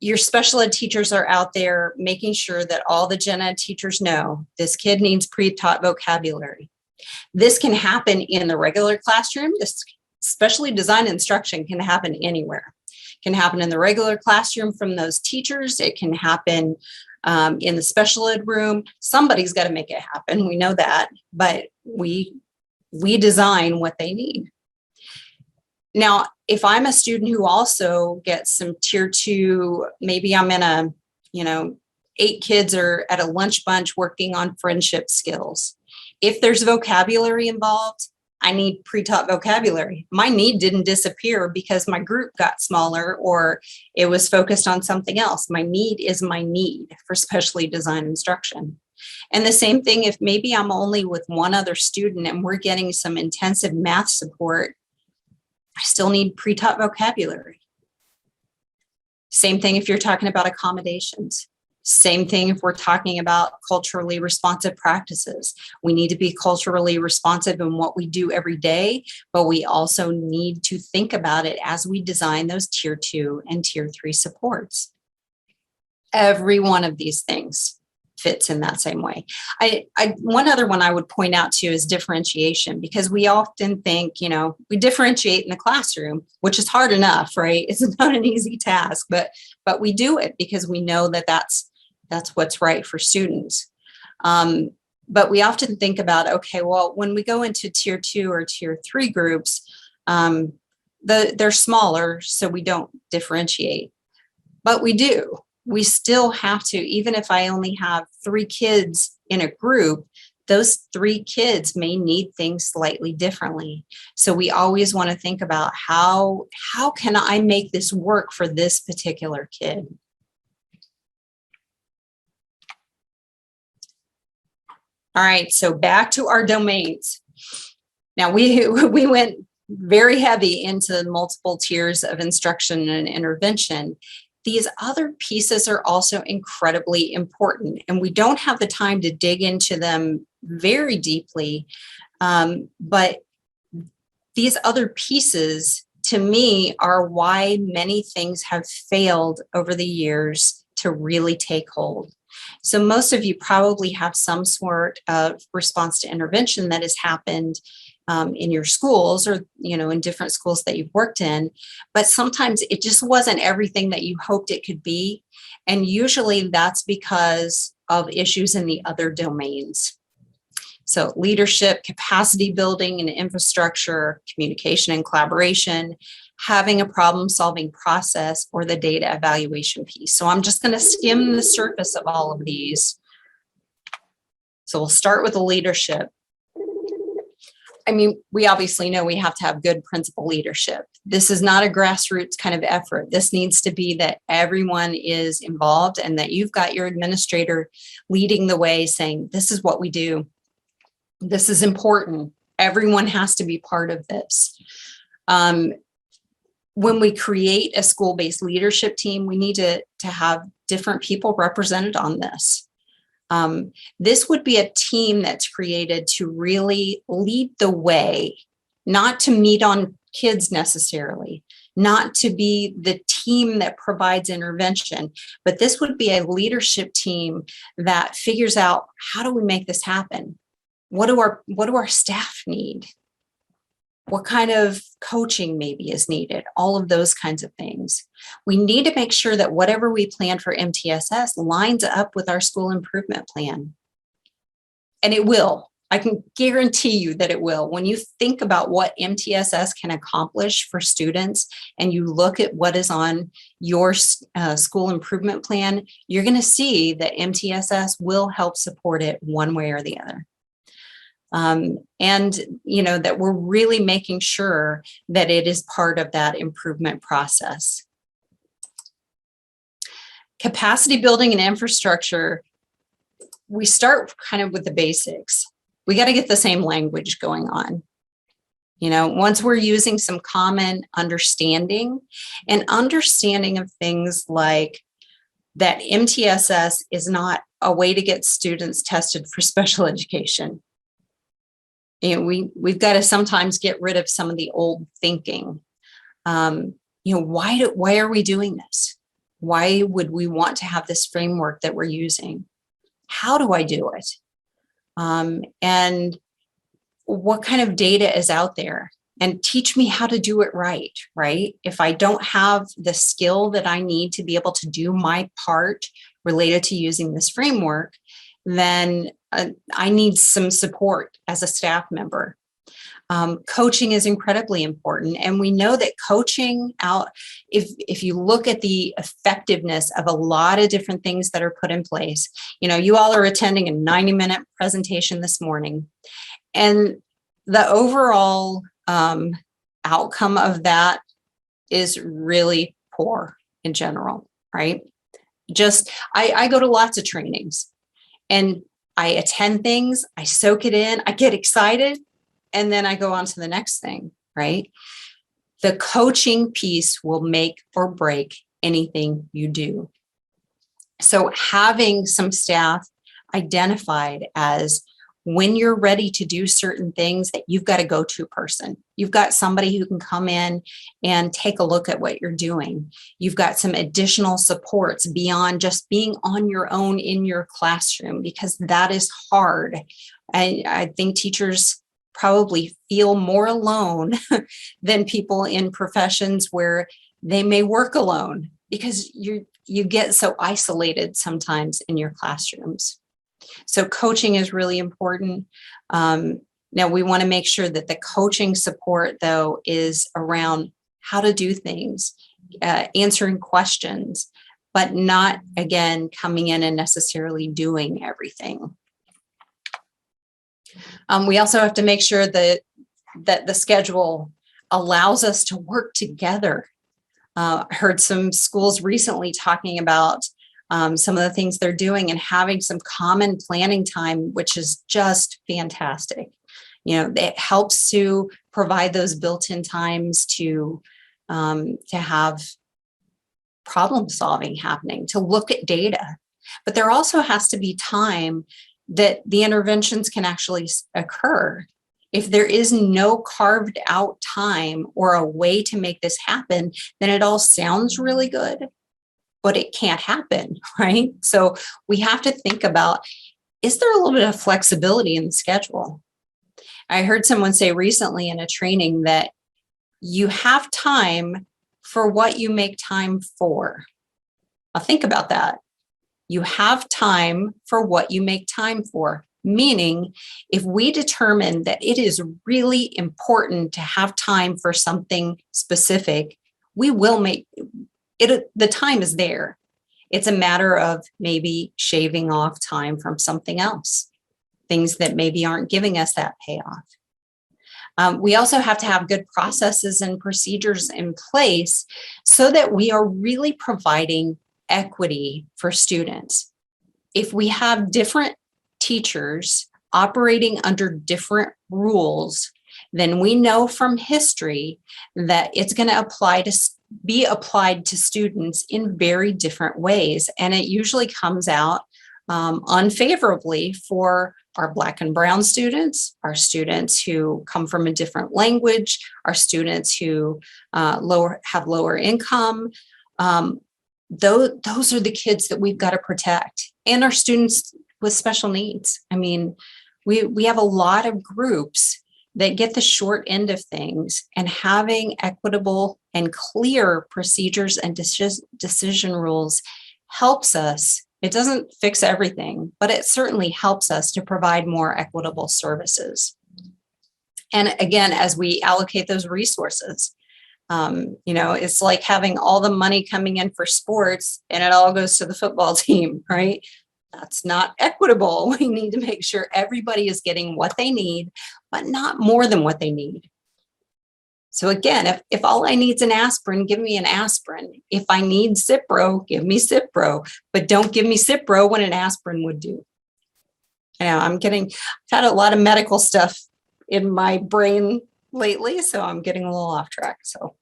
your special ed teachers are out there making sure that all the gen ed teachers know this kid needs pre-taught vocabulary. This can happen in the regular classroom. This specially designed instruction can happen anywhere. It can happen in the regular classroom from those teachers. It can happen in the special ed room. Somebody's got to make it happen. We know that, but we design what they need. Now, if I'm a student who also gets some tier 2, maybe I'm in a, 8 kids are at a lunch bunch working on friendship skills. If there's vocabulary involved, I need pre-taught vocabulary. My need didn't disappear because my group got smaller or it was focused on something else. My need is my need for specially designed instruction. And the same thing if maybe I'm only with one other student and we're getting some intensive math support, I still need pre-taught vocabulary. Same thing if you're talking about accommodations. Same thing if we're talking about culturally responsive practices. We need to be culturally responsive in what we do every day, but we also need to think about it as we design those tier 2 and tier 3 supports. Every one of these things fits in that same way. One other one I would point out too is differentiation, because we often think, we differentiate in the classroom, which is hard enough, right? It's not an easy task, but we do it because we know that that's what's right for students. But we often think about, okay, well, when we go into tier 2 or tier 3 groups, they're smaller, so we don't differentiate. But we do. We still have to, even if I only have 3 kids in a group, those 3 kids may need things slightly differently. So we always want to think about how can I make this work for this particular kid? All right, so back to our domains. Now we went very heavy into multiple tiers of instruction and intervention. These other pieces are also incredibly important, and we don't have the time to dig into them very deeply. But these other pieces, to me, are why many things have failed over the years to really take hold. So most of you probably have some sort of response to intervention that has happened in your schools or, in different schools that you've worked in, but sometimes it just wasn't everything that you hoped it could be. And usually that's because of issues in the other domains. So leadership, capacity building and infrastructure, communication and collaboration, having a problem-solving process, or the data evaluation piece. So I'm just going to skim the surface of all of these. So we'll start with the leadership. I mean, we obviously know we have to have good principal leadership. This is not a grassroots kind of effort. This needs to be that everyone is involved and that you've got your administrator leading the way, saying, this is what we do. This is important. Everyone has to be part of this. When we create a school-based leadership team, we need to have different people represented on this. This would be a team that's created to really lead the way, not to meet on kids necessarily, not to be the team that provides intervention, but this would be a leadership team that figures out, how do we make this happen? What do our staff need? What kind of coaching maybe is needed? All of those kinds of things. We need to make sure that whatever we plan for MTSS lines up with our school improvement plan. And it will. I can guarantee you that it will. When you think about what MTSS can accomplish for students and you look at what is on your school improvement plan, you're going to see that MTSS will help support it one way or the other. And, you know, that we're really making sure that it is part of that improvement process. Capacity building and infrastructure, we start kind of with the basics. We got to get the same language going on. You know, once we're using some common understanding of things like that MTSS is not a way to get students tested for special education. You know, we've got to sometimes get rid of some of the old thinking. You know, why are we doing this? Why would we want to have this framework that we're using? How do I do it? And what kind of data is out there? And teach me how to do it right? If I don't have the skill that I need to be able to do my part related to using this framework, then I need some support as a staff member. Coaching is incredibly important. And we know that coaching out, if you look at the effectiveness of a lot of different things that are put in place, you know, you all are attending a 90-minute presentation this morning. And the overall outcome of that is really poor in general, right? Just, I go to lots of trainings. And I attend things, I soak it in, I get excited, and then I go on to the next thing, right? The coaching piece will make or break anything you do. So having some staff identified as when you're ready to do certain things, that you've got a go-to person. You've got somebody who can come in and take a look at what you're doing. You've got some additional supports beyond just being on your own in your classroom, because that is hard. I think teachers probably feel more alone than people in professions where they may work alone, because you get so isolated sometimes in your classrooms. So coaching is really important. Now we want to make sure that the coaching support, though, is around how to do things, answering questions, but not, again, coming in and necessarily doing everything. We also have to make sure that the schedule allows us to work together. I heard some schools recently talking about some of the things they're doing and having some common planning time, which is just fantastic. You know, it helps to provide those built-in times to have problem solving happening, to look at data. But there also has to be time that the interventions can actually occur. If there is no carved out time or a way to make this happen, then it all sounds really good, but it can't happen, right? So we have to think about, is there a little bit of flexibility in the schedule? I heard someone say recently in a training that you have time for what you make time for. Now think about that. You have time for what you make time for. Meaning, if we determine that it is really important to have time for something specific, we will make it, the time is there. It's a matter of maybe shaving off time from something else, things that maybe aren't giving us that payoff. We also have to have good processes and procedures in place so that we are really providing equity for students. If we have different teachers operating under different rules, then we know from history that it's going to be applied to students in very different ways. And it usually comes out unfavorably for our Black and Brown students, our students who come from a different language, our students who have lower income. Those are the kids that we've got to protect, and our students with special needs. I mean, we have a lot of groups that get the short end of things, and having equitable and clear procedures and decision rules helps us. It doesn't fix everything, but it certainly helps us to provide more equitable services. And again, as we allocate those resources, it's like having all the money coming in for sports and it all goes to the football team, right? That's not equitable. We need to make sure everybody is getting what they need, but not more than what they need. So again, if all I need is an aspirin, give me an aspirin. If I need Cipro, give me Cipro, but don't give me Cipro when an aspirin would do. I've had a lot of medical stuff in my brain lately, so I'm getting a little off track. So,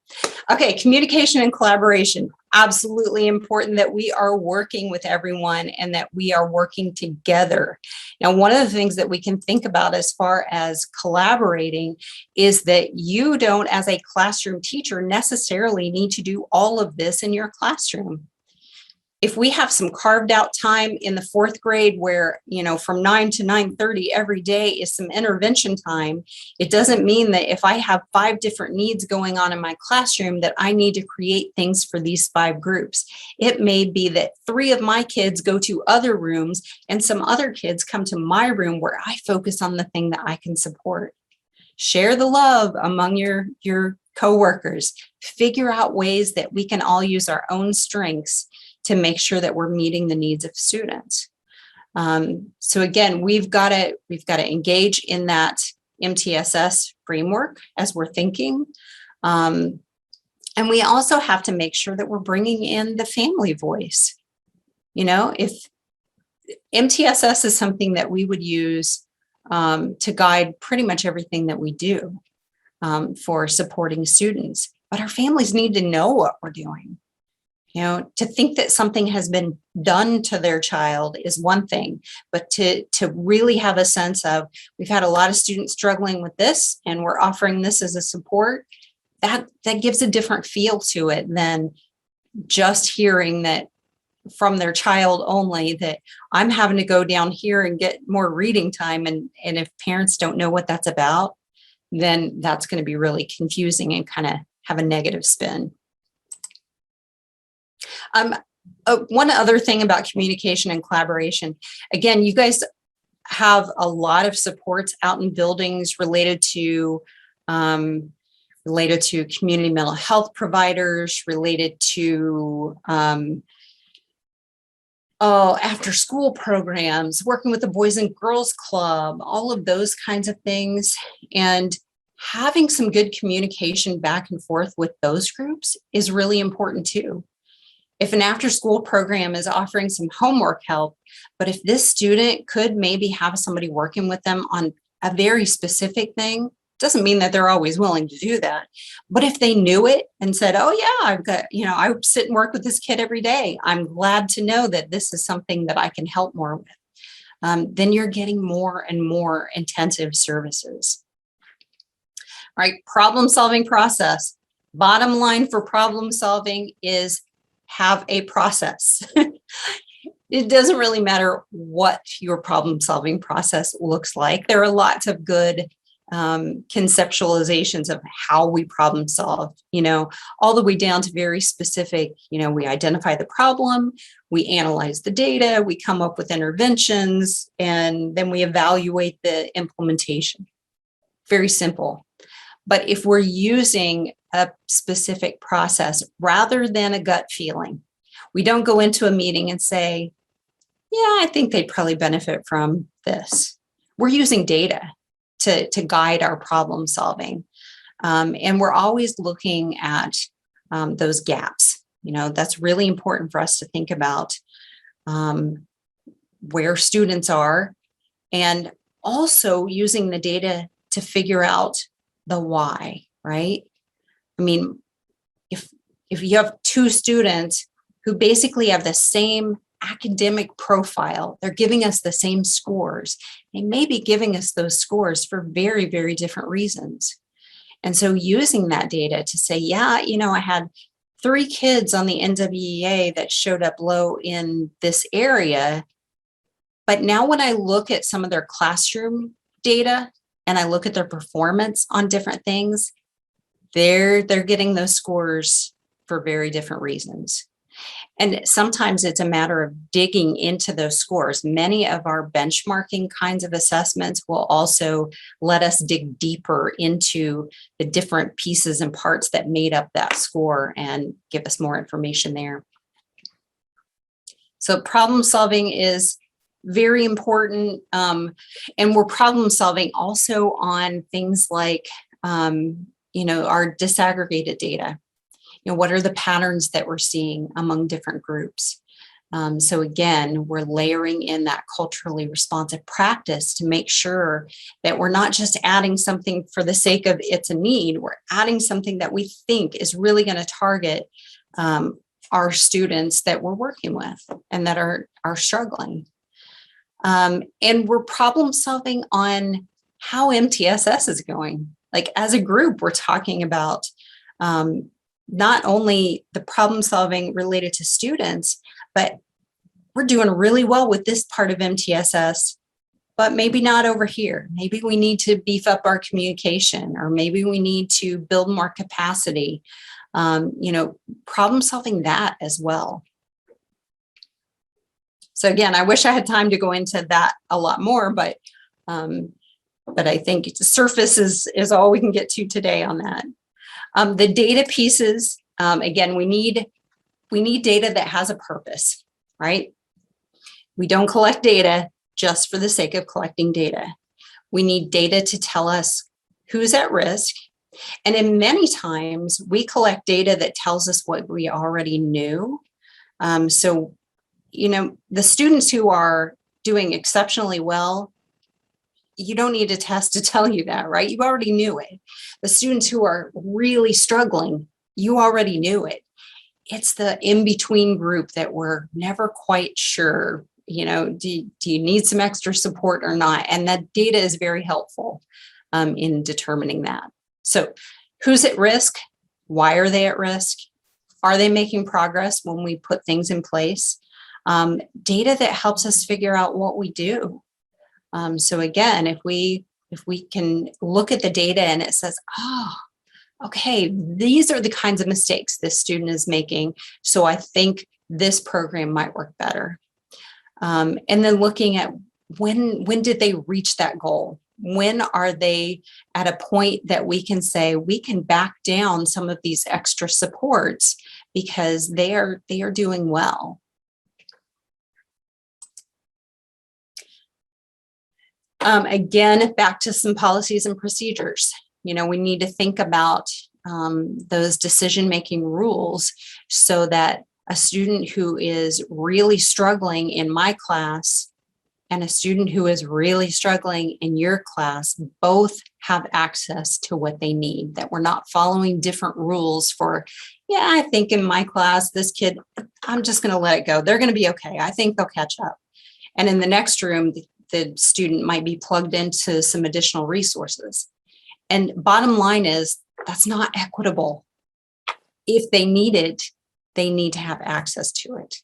okay, communication and collaboration. Absolutely important that we are working with everyone and that we are working together. Now, one of the things that we can think about as far as collaborating is that you don't, as a classroom teacher, necessarily need to do all of this in your classroom. If we have some carved out time in the fourth grade where, from 9 to 9:30 every day is some intervention time, it doesn't mean that if I have 5 different needs going on in my classroom that I need to create things for these 5 groups. It may be that 3 of my kids go to other rooms and some other kids come to my room where I focus on the thing that I can support. Share the love among your coworkers. Figure out ways that we can all use our own strengths to make sure that we're meeting the needs of students. So again, we've got to engage in that MTSS framework as we're thinking. And we also have to make sure that we're bringing in the family voice. If MTSS is something that we would use to guide pretty much everything that we do for supporting students, but our families need to know what we're doing. To think that something has been done to their child is one thing, but to really have a sense of, we've had a lot of students struggling with this and we're offering this as a support, that gives a different feel to it than just hearing that from their child only, that I'm having to go down here and get more reading time. And if parents don't know what that's about, then that's going to be really confusing and kind of have a negative spin. One other thing about communication and collaboration, again, you guys have a lot of supports out in buildings related to community mental health providers, related to after school programs, working with the Boys and Girls Club, all of those kinds of things. And having some good communication back and forth with those groups is really important too. If an after-school program is offering some homework help, but if this student could maybe have somebody working with them on a very specific thing, doesn't mean that they're always willing to do that. But if they knew it and said, oh yeah, I've got, I sit and work with this kid every day, I'm glad to know that this is something that I can help more with. Then you're getting more and more intensive services. All right, problem-solving process. Bottom line for problem solving is have a process. It doesn't really matter what your problem solving process looks like. There are lots of good conceptualizations of how we problem solve, all the way down to very specific, we identify the problem, we analyze the data, we come up with interventions, and then we evaluate the implementation. Very simple. But if we're using a specific process rather than a gut feeling, we don't go into a meeting and say, yeah, I think they'd probably benefit from this. We're using data to guide our problem solving. And we're always looking at those gaps. That's really important for us to think about where students are, and also using the data to figure out the why, right? I mean, if you have two students who basically have the same academic profile, they're giving us the same scores. They may be giving us those scores for very, very different reasons. And so using that data to say, yeah, I had 3 kids on the NWEA that showed up low in this area. But now when I look at some of their classroom data and I look at their performance on different things, they're getting those scores for very different reasons. And sometimes it's a matter of digging into those scores. Many of our benchmarking kinds of assessments will also let us dig deeper into the different pieces and parts that made up that score and give us more information there. So problem solving is very important. And we're problem solving also on things like, our disaggregated data. What are the patterns that we're seeing among different groups? So again, we're layering in that culturally responsive practice to make sure that we're not just adding something for the sake of it's a need, we're adding something that we think is really going to target our students that we're working with and that are struggling. And we're problem solving on how MTSS is going. Like as a group, we're talking about not only the problem solving related to students, but we're doing really well with this part of MTSS, but maybe not over here. Maybe we need to beef up our communication, or maybe we need to build more capacity. Problem solving that as well. So again, I wish I had time to go into that a lot more, but I think the surface is all we can get to today on that. The data pieces, again, we need data that has a purpose, right? We don't collect data just for the sake of collecting data. We need data to tell us who's at risk. And in many times, we collect data that tells us what we already knew. So, the students who are doing exceptionally well, you don't need a test to tell you that, right? You already knew it. The students who are really struggling, you already knew it. It's the in-between group that we're never quite sure, do you need some extra support or not? And that data is very helpful in determining that. So who's at risk? Why are they at risk? Are they making progress when we put things in place? Data that helps us figure out what we do. So again, if we can look at the data and it says, okay, these are the kinds of mistakes this student is making, so I think this program might work better. And then looking at when did they reach that goal? When are they at a point that we can say we can back down some of these extra supports because they are doing well? Again, back to some policies and procedures. We need to think about those decision-making rules so that a student who is really struggling in my class and a student who is really struggling in your class both have access to what they need, that we're not following different rules for, I think in my class, this kid, I'm just going to let it go. They're going to be okay. I think they'll catch up. And in the next room, the student might be plugged into some additional resources. And bottom line is that's not equitable. If they need it, they need to have access to it.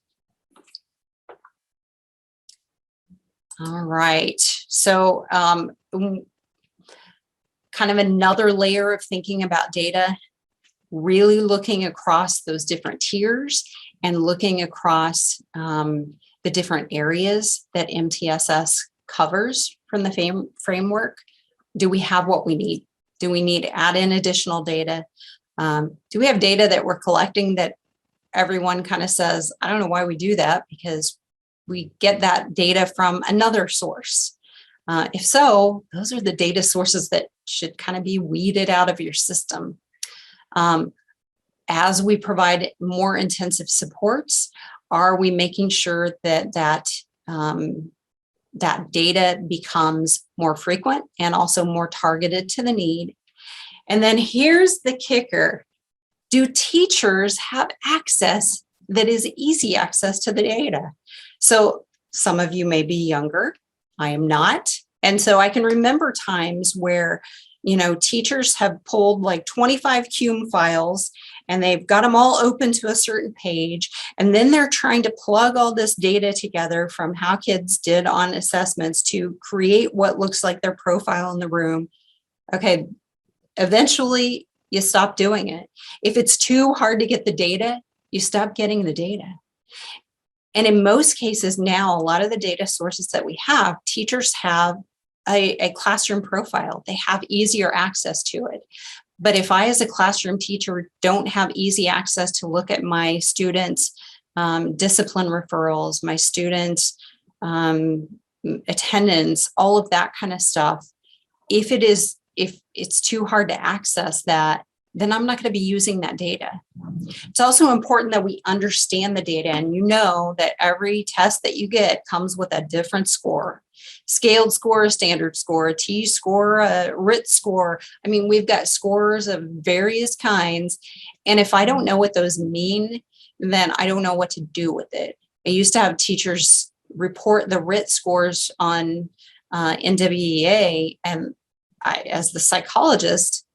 All right. So kind of another layer of thinking about data, really looking across those different tiers and looking across the different areas that MTSS covers from the framework. Do we have what we need? Do we need to add in additional data? Do we have data that we're collecting that everyone kind of says, I don't know why we do that, because we get that data from another source. If so, those are the data sources that should kind of be weeded out of your system. As we provide more intensive supports, are we making sure that that data becomes more frequent and also more targeted to the need? And then here's the kicker. Do teachers have access that is easy access to the data? So some of you may be younger. I am not. And so I can remember times where, teachers have pulled like 25 CUME files and they've got them all open to a certain page. And then they're trying to plug all this data together from how kids did on assessments to create what looks like their profile in the room. Okay, eventually you stop doing it. If it's too hard to get the data, you stop getting the data. And in most cases now, a lot of the data sources that we have, teachers have a classroom profile. They have easier access to it. But if I, as a classroom teacher, don't have easy access to look at my students' discipline referrals, my students' attendance, all of that kind of stuff, if it's too hard to access that, then I'm not going to be using that data. It's also important that we understand the data, and that every test that you get comes with a different score. Scaled score, a standard score, a T-score, a RIT score. I mean, we've got scores of various kinds. And if I don't know what those mean, then I don't know what to do with it. I used to have teachers report the RIT scores on NWEA, and as the psychologist,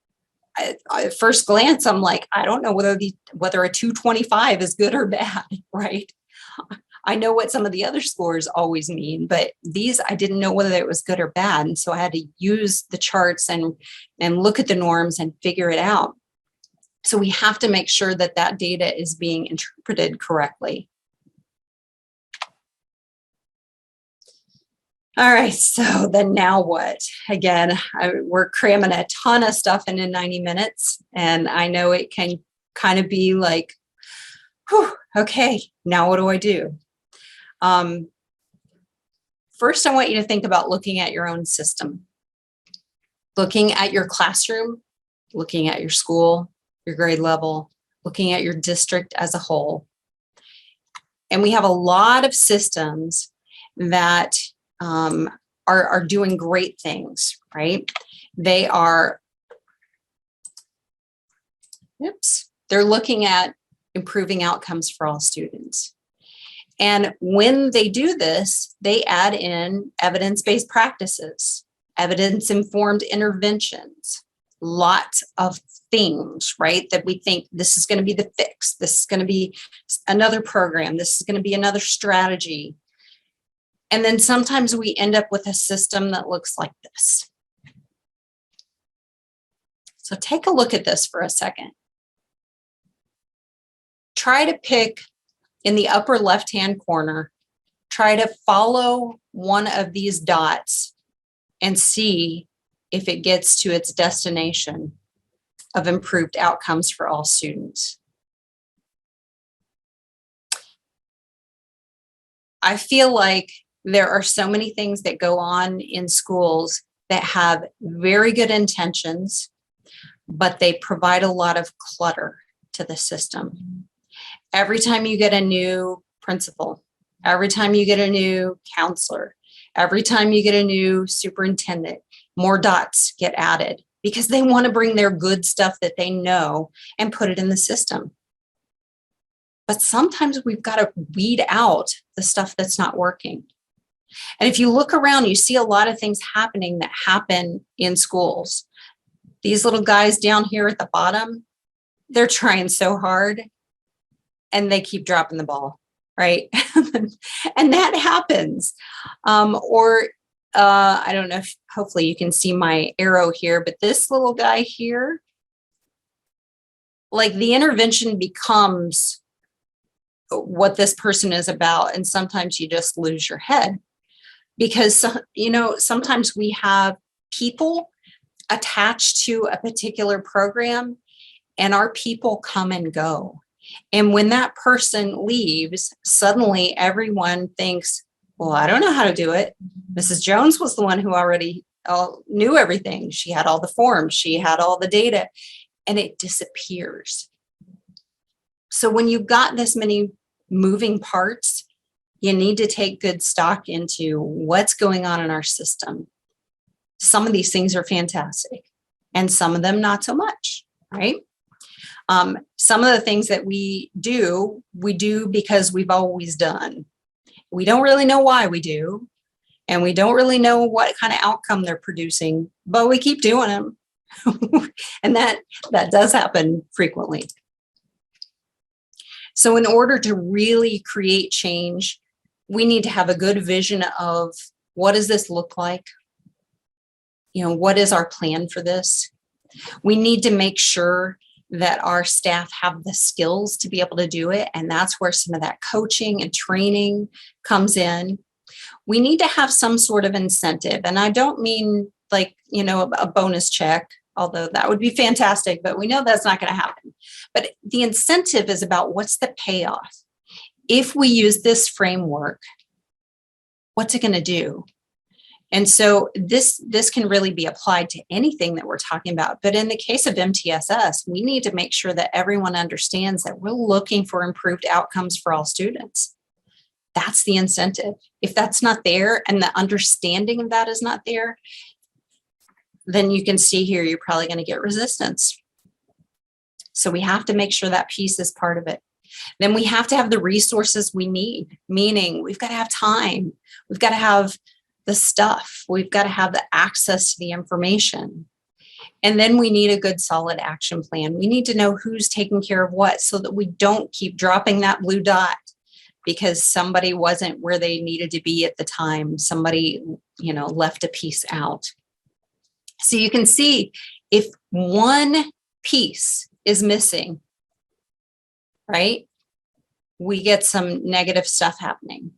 at first glance, I'm like, I don't know whether a 225 is good or bad, right? I know what some of the other scores always mean, but these, I didn't know whether it was good or bad. And so I had to use the charts and look at the norms and figure it out. So we have to make sure that that data is being interpreted correctly. All right, so then now what? Again, we're cramming a ton of stuff into 90 minutes, and I know it can kind of be like, whew, okay, now what do I do? First, I want you to think about looking at your own system, looking at your classroom, looking at your school, your grade level, looking at your district as a whole. And we have a lot of systems that are doing great things, right? They are, they're looking at improving outcomes for all students. And when they do this, they add in evidence-based practices, evidence-informed interventions, lots of things, right? That we think this is going to be the fix. This is going to be another program. This is going to be another strategy. And then sometimes we end up with a system that looks like this. So take a look at this for a second. Try to pick in the upper left-hand corner, try to follow one of these dots and see if it gets to its destination of improved outcomes for all students. I feel like there are so many things that go on in schools that have very good intentions, but they provide a lot of clutter to the system. Every time you get a new principal, every time you get a new counselor, every time you get a new superintendent, more dots get added because they want to bring their good stuff that they know and put it in the system. But sometimes we've got to weed out the stuff that's not working. And if you look around, you see a lot of things happening that happen in schools. These little guys down here at the bottom, they're trying so hard and they keep dropping the ball, right? And that happens. I don't know if hopefully you can see my arrow here, but this little guy here, like the intervention becomes what this person is about. And sometimes you just lose your head because, sometimes we have people attached to a particular program and our people come and go. And when that person leaves, suddenly everyone thinks, well, I don't know how to do it. Mrs. Jones was the one who already knew everything. She had all the forms, she had all the data, and it disappears. So when you've got this many moving parts, you need to take good stock into what's going on in our system. Some of these things are fantastic, and some of them not so much, right? Some of the things that we do because we've always done. We don't really know why we do, and we don't really know what kind of outcome they're producing, but we keep doing them. And that does happen frequently. So in order to really create change, we need to have a good vision of what does this look like? What is our plan for this? We need to make sure that our staff have the skills to be able to do it. And that's where some of that coaching and training comes in. We need to have some sort of incentive. And I don't mean like, a bonus check, although that would be fantastic, but we know that's not going to happen. But the incentive is about what's the payoff. If we use this framework, what's it going to do? And so this can really be applied to anything that we're talking about. But in the case of MTSS, we need to make sure that everyone understands that we're looking for improved outcomes for all students. That's the incentive. If that's not there and the understanding of that is not there, then you can see here, you're probably going to get resistance. So we have to make sure that piece is part of it. Then we have to have the resources we need, meaning we've got to have time. We've got to have the stuff. We've got to have the access to the information. And then we need a good solid action plan. We need to know who's taking care of what so that we don't keep dropping that blue dot because somebody wasn't where they needed to be at the time. Somebody, left a piece out. So you can see if one piece is missing, right, we get some negative stuff happening.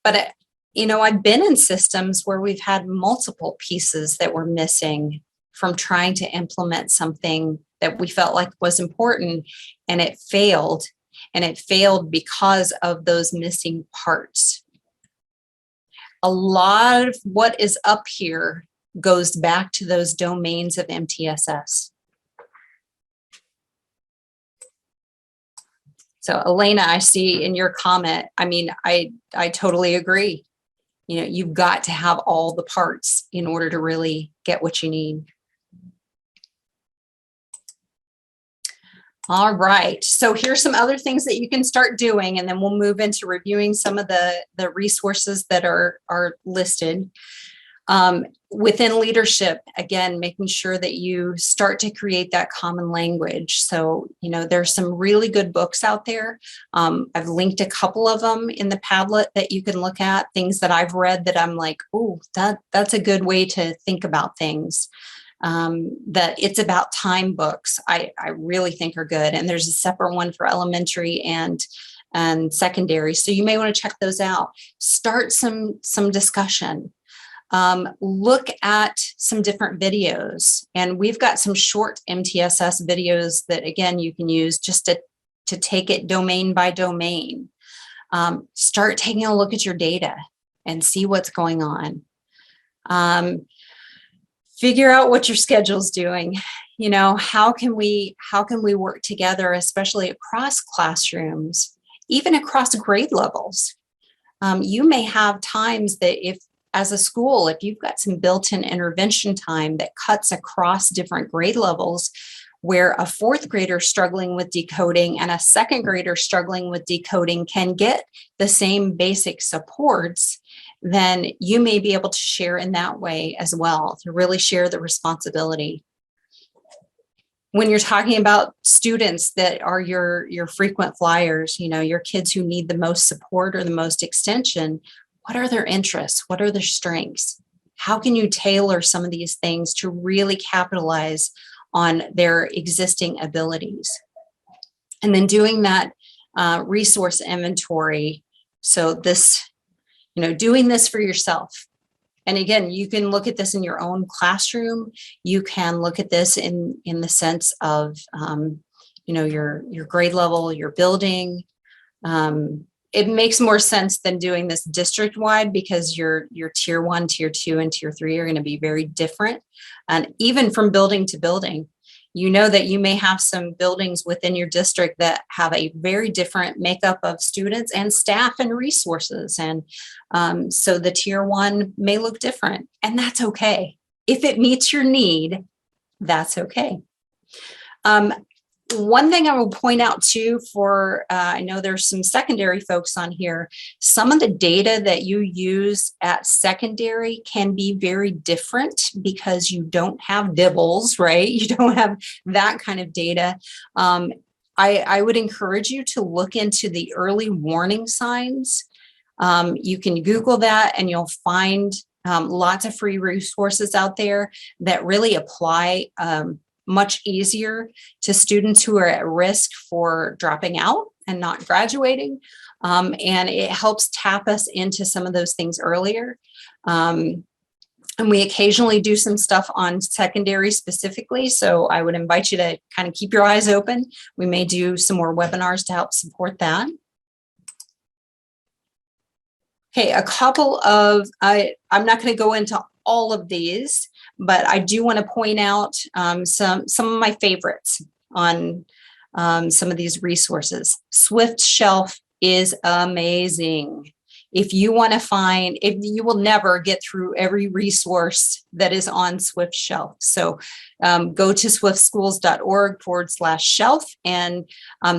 But I've been in systems where we've had multiple pieces that were missing from trying to implement something that we felt like was important, and it failed. And it failed because of those missing parts. A lot of what is up here goes back to those domains of MTSS. So Elena, I see in your comment, I totally agree. You've got to have all the parts in order to really get what you need. All right, so here's some other things that you can start doing, and then we'll move into reviewing some of the resources that are listed. Within leadership, again, making sure that you start to create that common language. So, there's some really good books out there. I've linked a couple of them in the Padlet that you can look at, things that I've read that I'm like, oh, that's a good way to think about things. That It's About Time books, I really think are good. And there's a separate one for elementary and secondary. So you may want to check those out. Start some discussion. Look at some different videos, and we've got some short MTSS videos that, again, you can use just to take it domain by domain. Start taking a look at your data and see what's going on. Figure out what your schedule's doing. How can we work together, especially across classrooms, even across grade levels? You may have times that as a school, if you've got some built-in intervention time that cuts across different grade levels, where a fourth grader struggling with decoding and a second grader struggling with decoding can get the same basic supports, then you may be able to share in that way as well, to really share the responsibility. When you're talking about students that are your frequent flyers, your kids who need the most support or the most extension, what are their interests? What are their strengths? How can you tailor some of these things to really capitalize on their existing abilities? And then doing that resource inventory. So this, doing this for yourself. And again, you can look at this in your own classroom. You can look at this in the sense of, your grade level, your building. it makes more sense than doing this district wide, because your tier 1, tier 2, and tier 3 are going to be very different. And even from building to building, you know that you may have some buildings within your district that have a very different makeup of students and staff and resources. And so the tier 1 may look different, and that's okay. If it meets your need, that's okay. One thing I will point out too, for I know there's some secondary folks on here, some of the data that you use at secondary can be very different because you don't have DIBELS, right? You don't have that kind of data. I would encourage you to look into the early warning signs. You can Google that and you'll find lots of free resources out there that really apply much easier to students who are at risk for dropping out and not graduating. And it helps tap us into some of those things earlier. And we occasionally do some stuff on secondary specifically. So I would invite you to kind of keep your eyes open. We may do some more webinars to help support that. Okay, a couple of, I'm not going to go into all of these, but I do want to point out some of my favorites on some of these resources. Swift Shelf is amazing. If you want to find, if you will never get through every resource that is on Swift Shelf. So go to swiftschools.org/shelf, and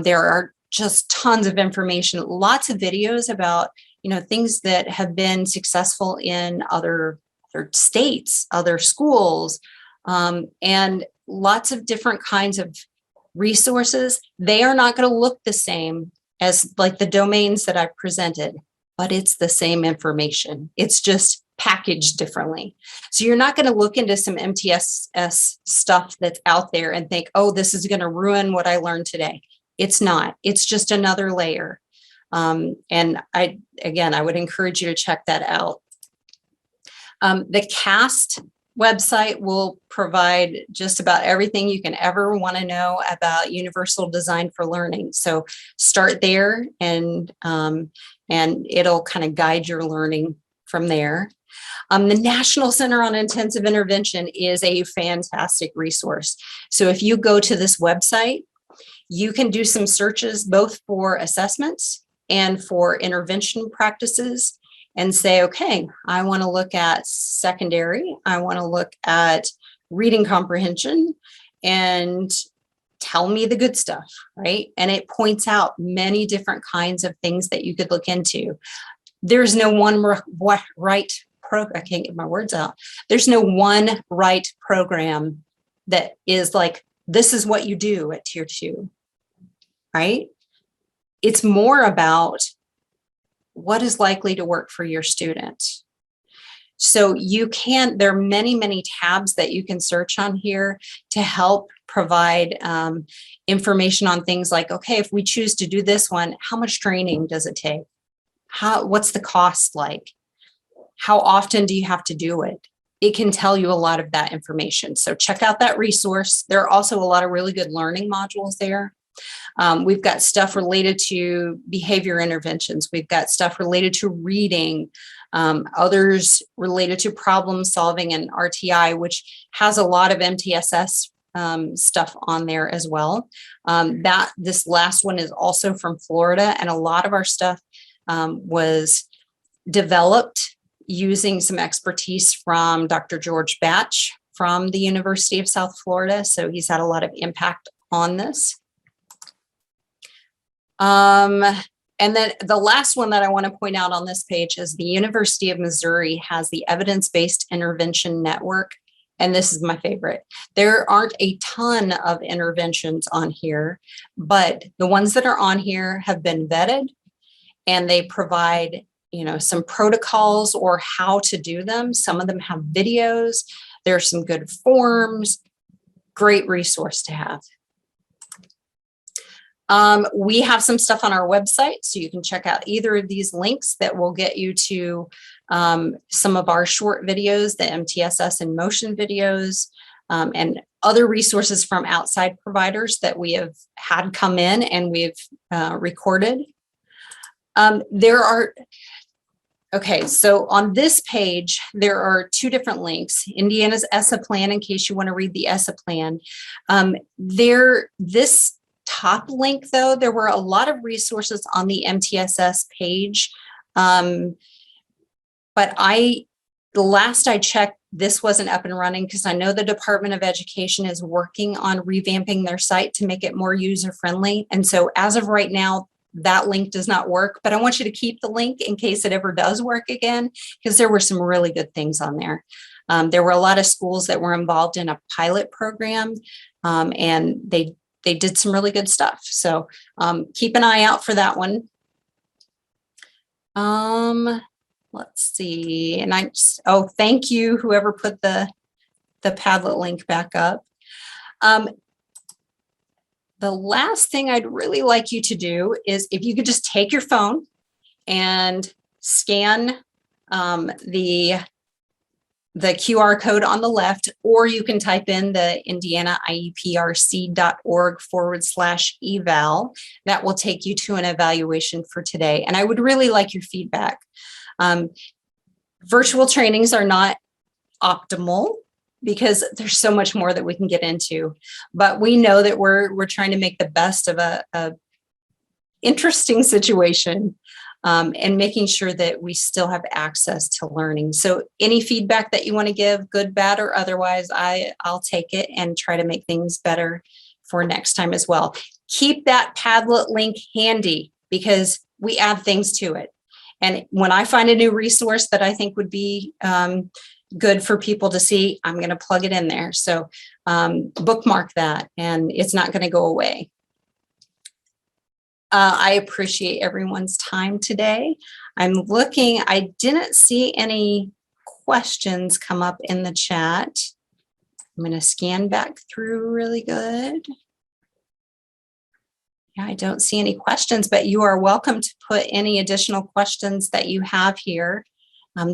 there are just tons of information, lots of videos about, you know, things that have been successful in other states, other schools, and lots of different kinds of resources. They are not going to look the same as like the domains that I've presented, but it's the same information. It's just packaged differently. So you're not going to look into some MTSS stuff that's out there and think, oh, this is going to ruin what I learned today. It's not. It's just another layer. And I would encourage you to check that out. The CAST website will provide just about everything you can ever want to know about Universal Design for Learning. So start there, and it'll kind of guide your learning from there. The National Center on Intensive Intervention is a fantastic resource. So if you go to this website, you can do some searches both for assessments and for intervention practices, and say, okay, I want to look at secondary, I want to look at reading comprehension, and tell me the good stuff, right? And it points out many different kinds of things that you could look into. There's no one right program. I can't get my words out. There's no one right program that is like, this is what you do at tier 2, right? It's more about what is likely to work for your student. So you can, there are many, many tabs that you can search on here to help provide information on things like, okay, if we choose to do this one, how much training does it take? What's the cost like? How often do you have to do it? It can tell you a lot of that information. So check out that resource. There are also a lot of really good learning modules there. We've got stuff related to behavior interventions. We've got stuff related to reading, others related to problem solving and RTI, which has a lot of MTSS stuff on there as well. This last one is also from Florida, and a lot of our stuff was developed using some expertise from Dr. George Batch from the University of South Florida. So he's had a lot of impact on this. And then the last one that I want to point out on this page is the University of Missouri has the Evidence-Based Intervention Network. And this is my favorite. There aren't a ton of interventions on here, but the ones that are on here have been vetted, and they provide, you know, some protocols or how to do them. Some of them have videos. There are some good forms. Great resource to have. We have some stuff on our website, so you can check out either of these links that will get you to some of our short videos, the MTSS in motion videos, and other resources from outside providers that we have had come in and we've recorded. There are, okay, so on this page, there are two different links. Indiana's ESSA plan, in case you want to read the ESSA plan. This top link, though, there were a lot of resources on the MTSS page. But the last I checked, this wasn't up and running because I know the Department of Education is working on revamping their site to make it more user-friendly. And so as of right now, that link does not work, but I want you to keep the link in case it ever does work again, because there were some really good things on there. There were a lot of schools that were involved in a pilot program, and they did some really good stuff. So keep an eye out for that one. Let's see. And thank you, whoever put the Padlet link back up. The last thing I'd really like you to do is if you could just take your phone and scan the QR code on the left, or you can type in the indianaiprc.org/eval. That will take you to an evaluation for today. And I would really like your feedback. Virtual trainings are not optimal because there's so much more that we can get into, but we know that we're trying to make the best of a interesting situation, and making sure that we still have access to learning. So any feedback that you want to give, good, bad, or otherwise, I'll take it and try to make things better for next time as well. Keep that Padlet link handy because we add things to it. And when I find a new resource that I think would be good for people to see, I'm going to plug it in there. So bookmark that, and it's not going to go away. I appreciate everyone's time today. I'm looking, I didn't see any questions come up in the chat. I'm going to scan back through really good. Yeah, I don't see any questions, but you are welcome to put any additional questions that you have here.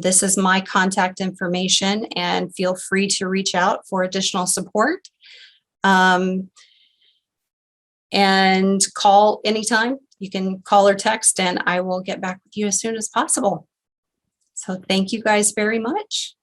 This is my contact information, and feel free to reach out for additional support. And call anytime. You can call or text, and I will get back with you as soon as possible. So thank you guys very much.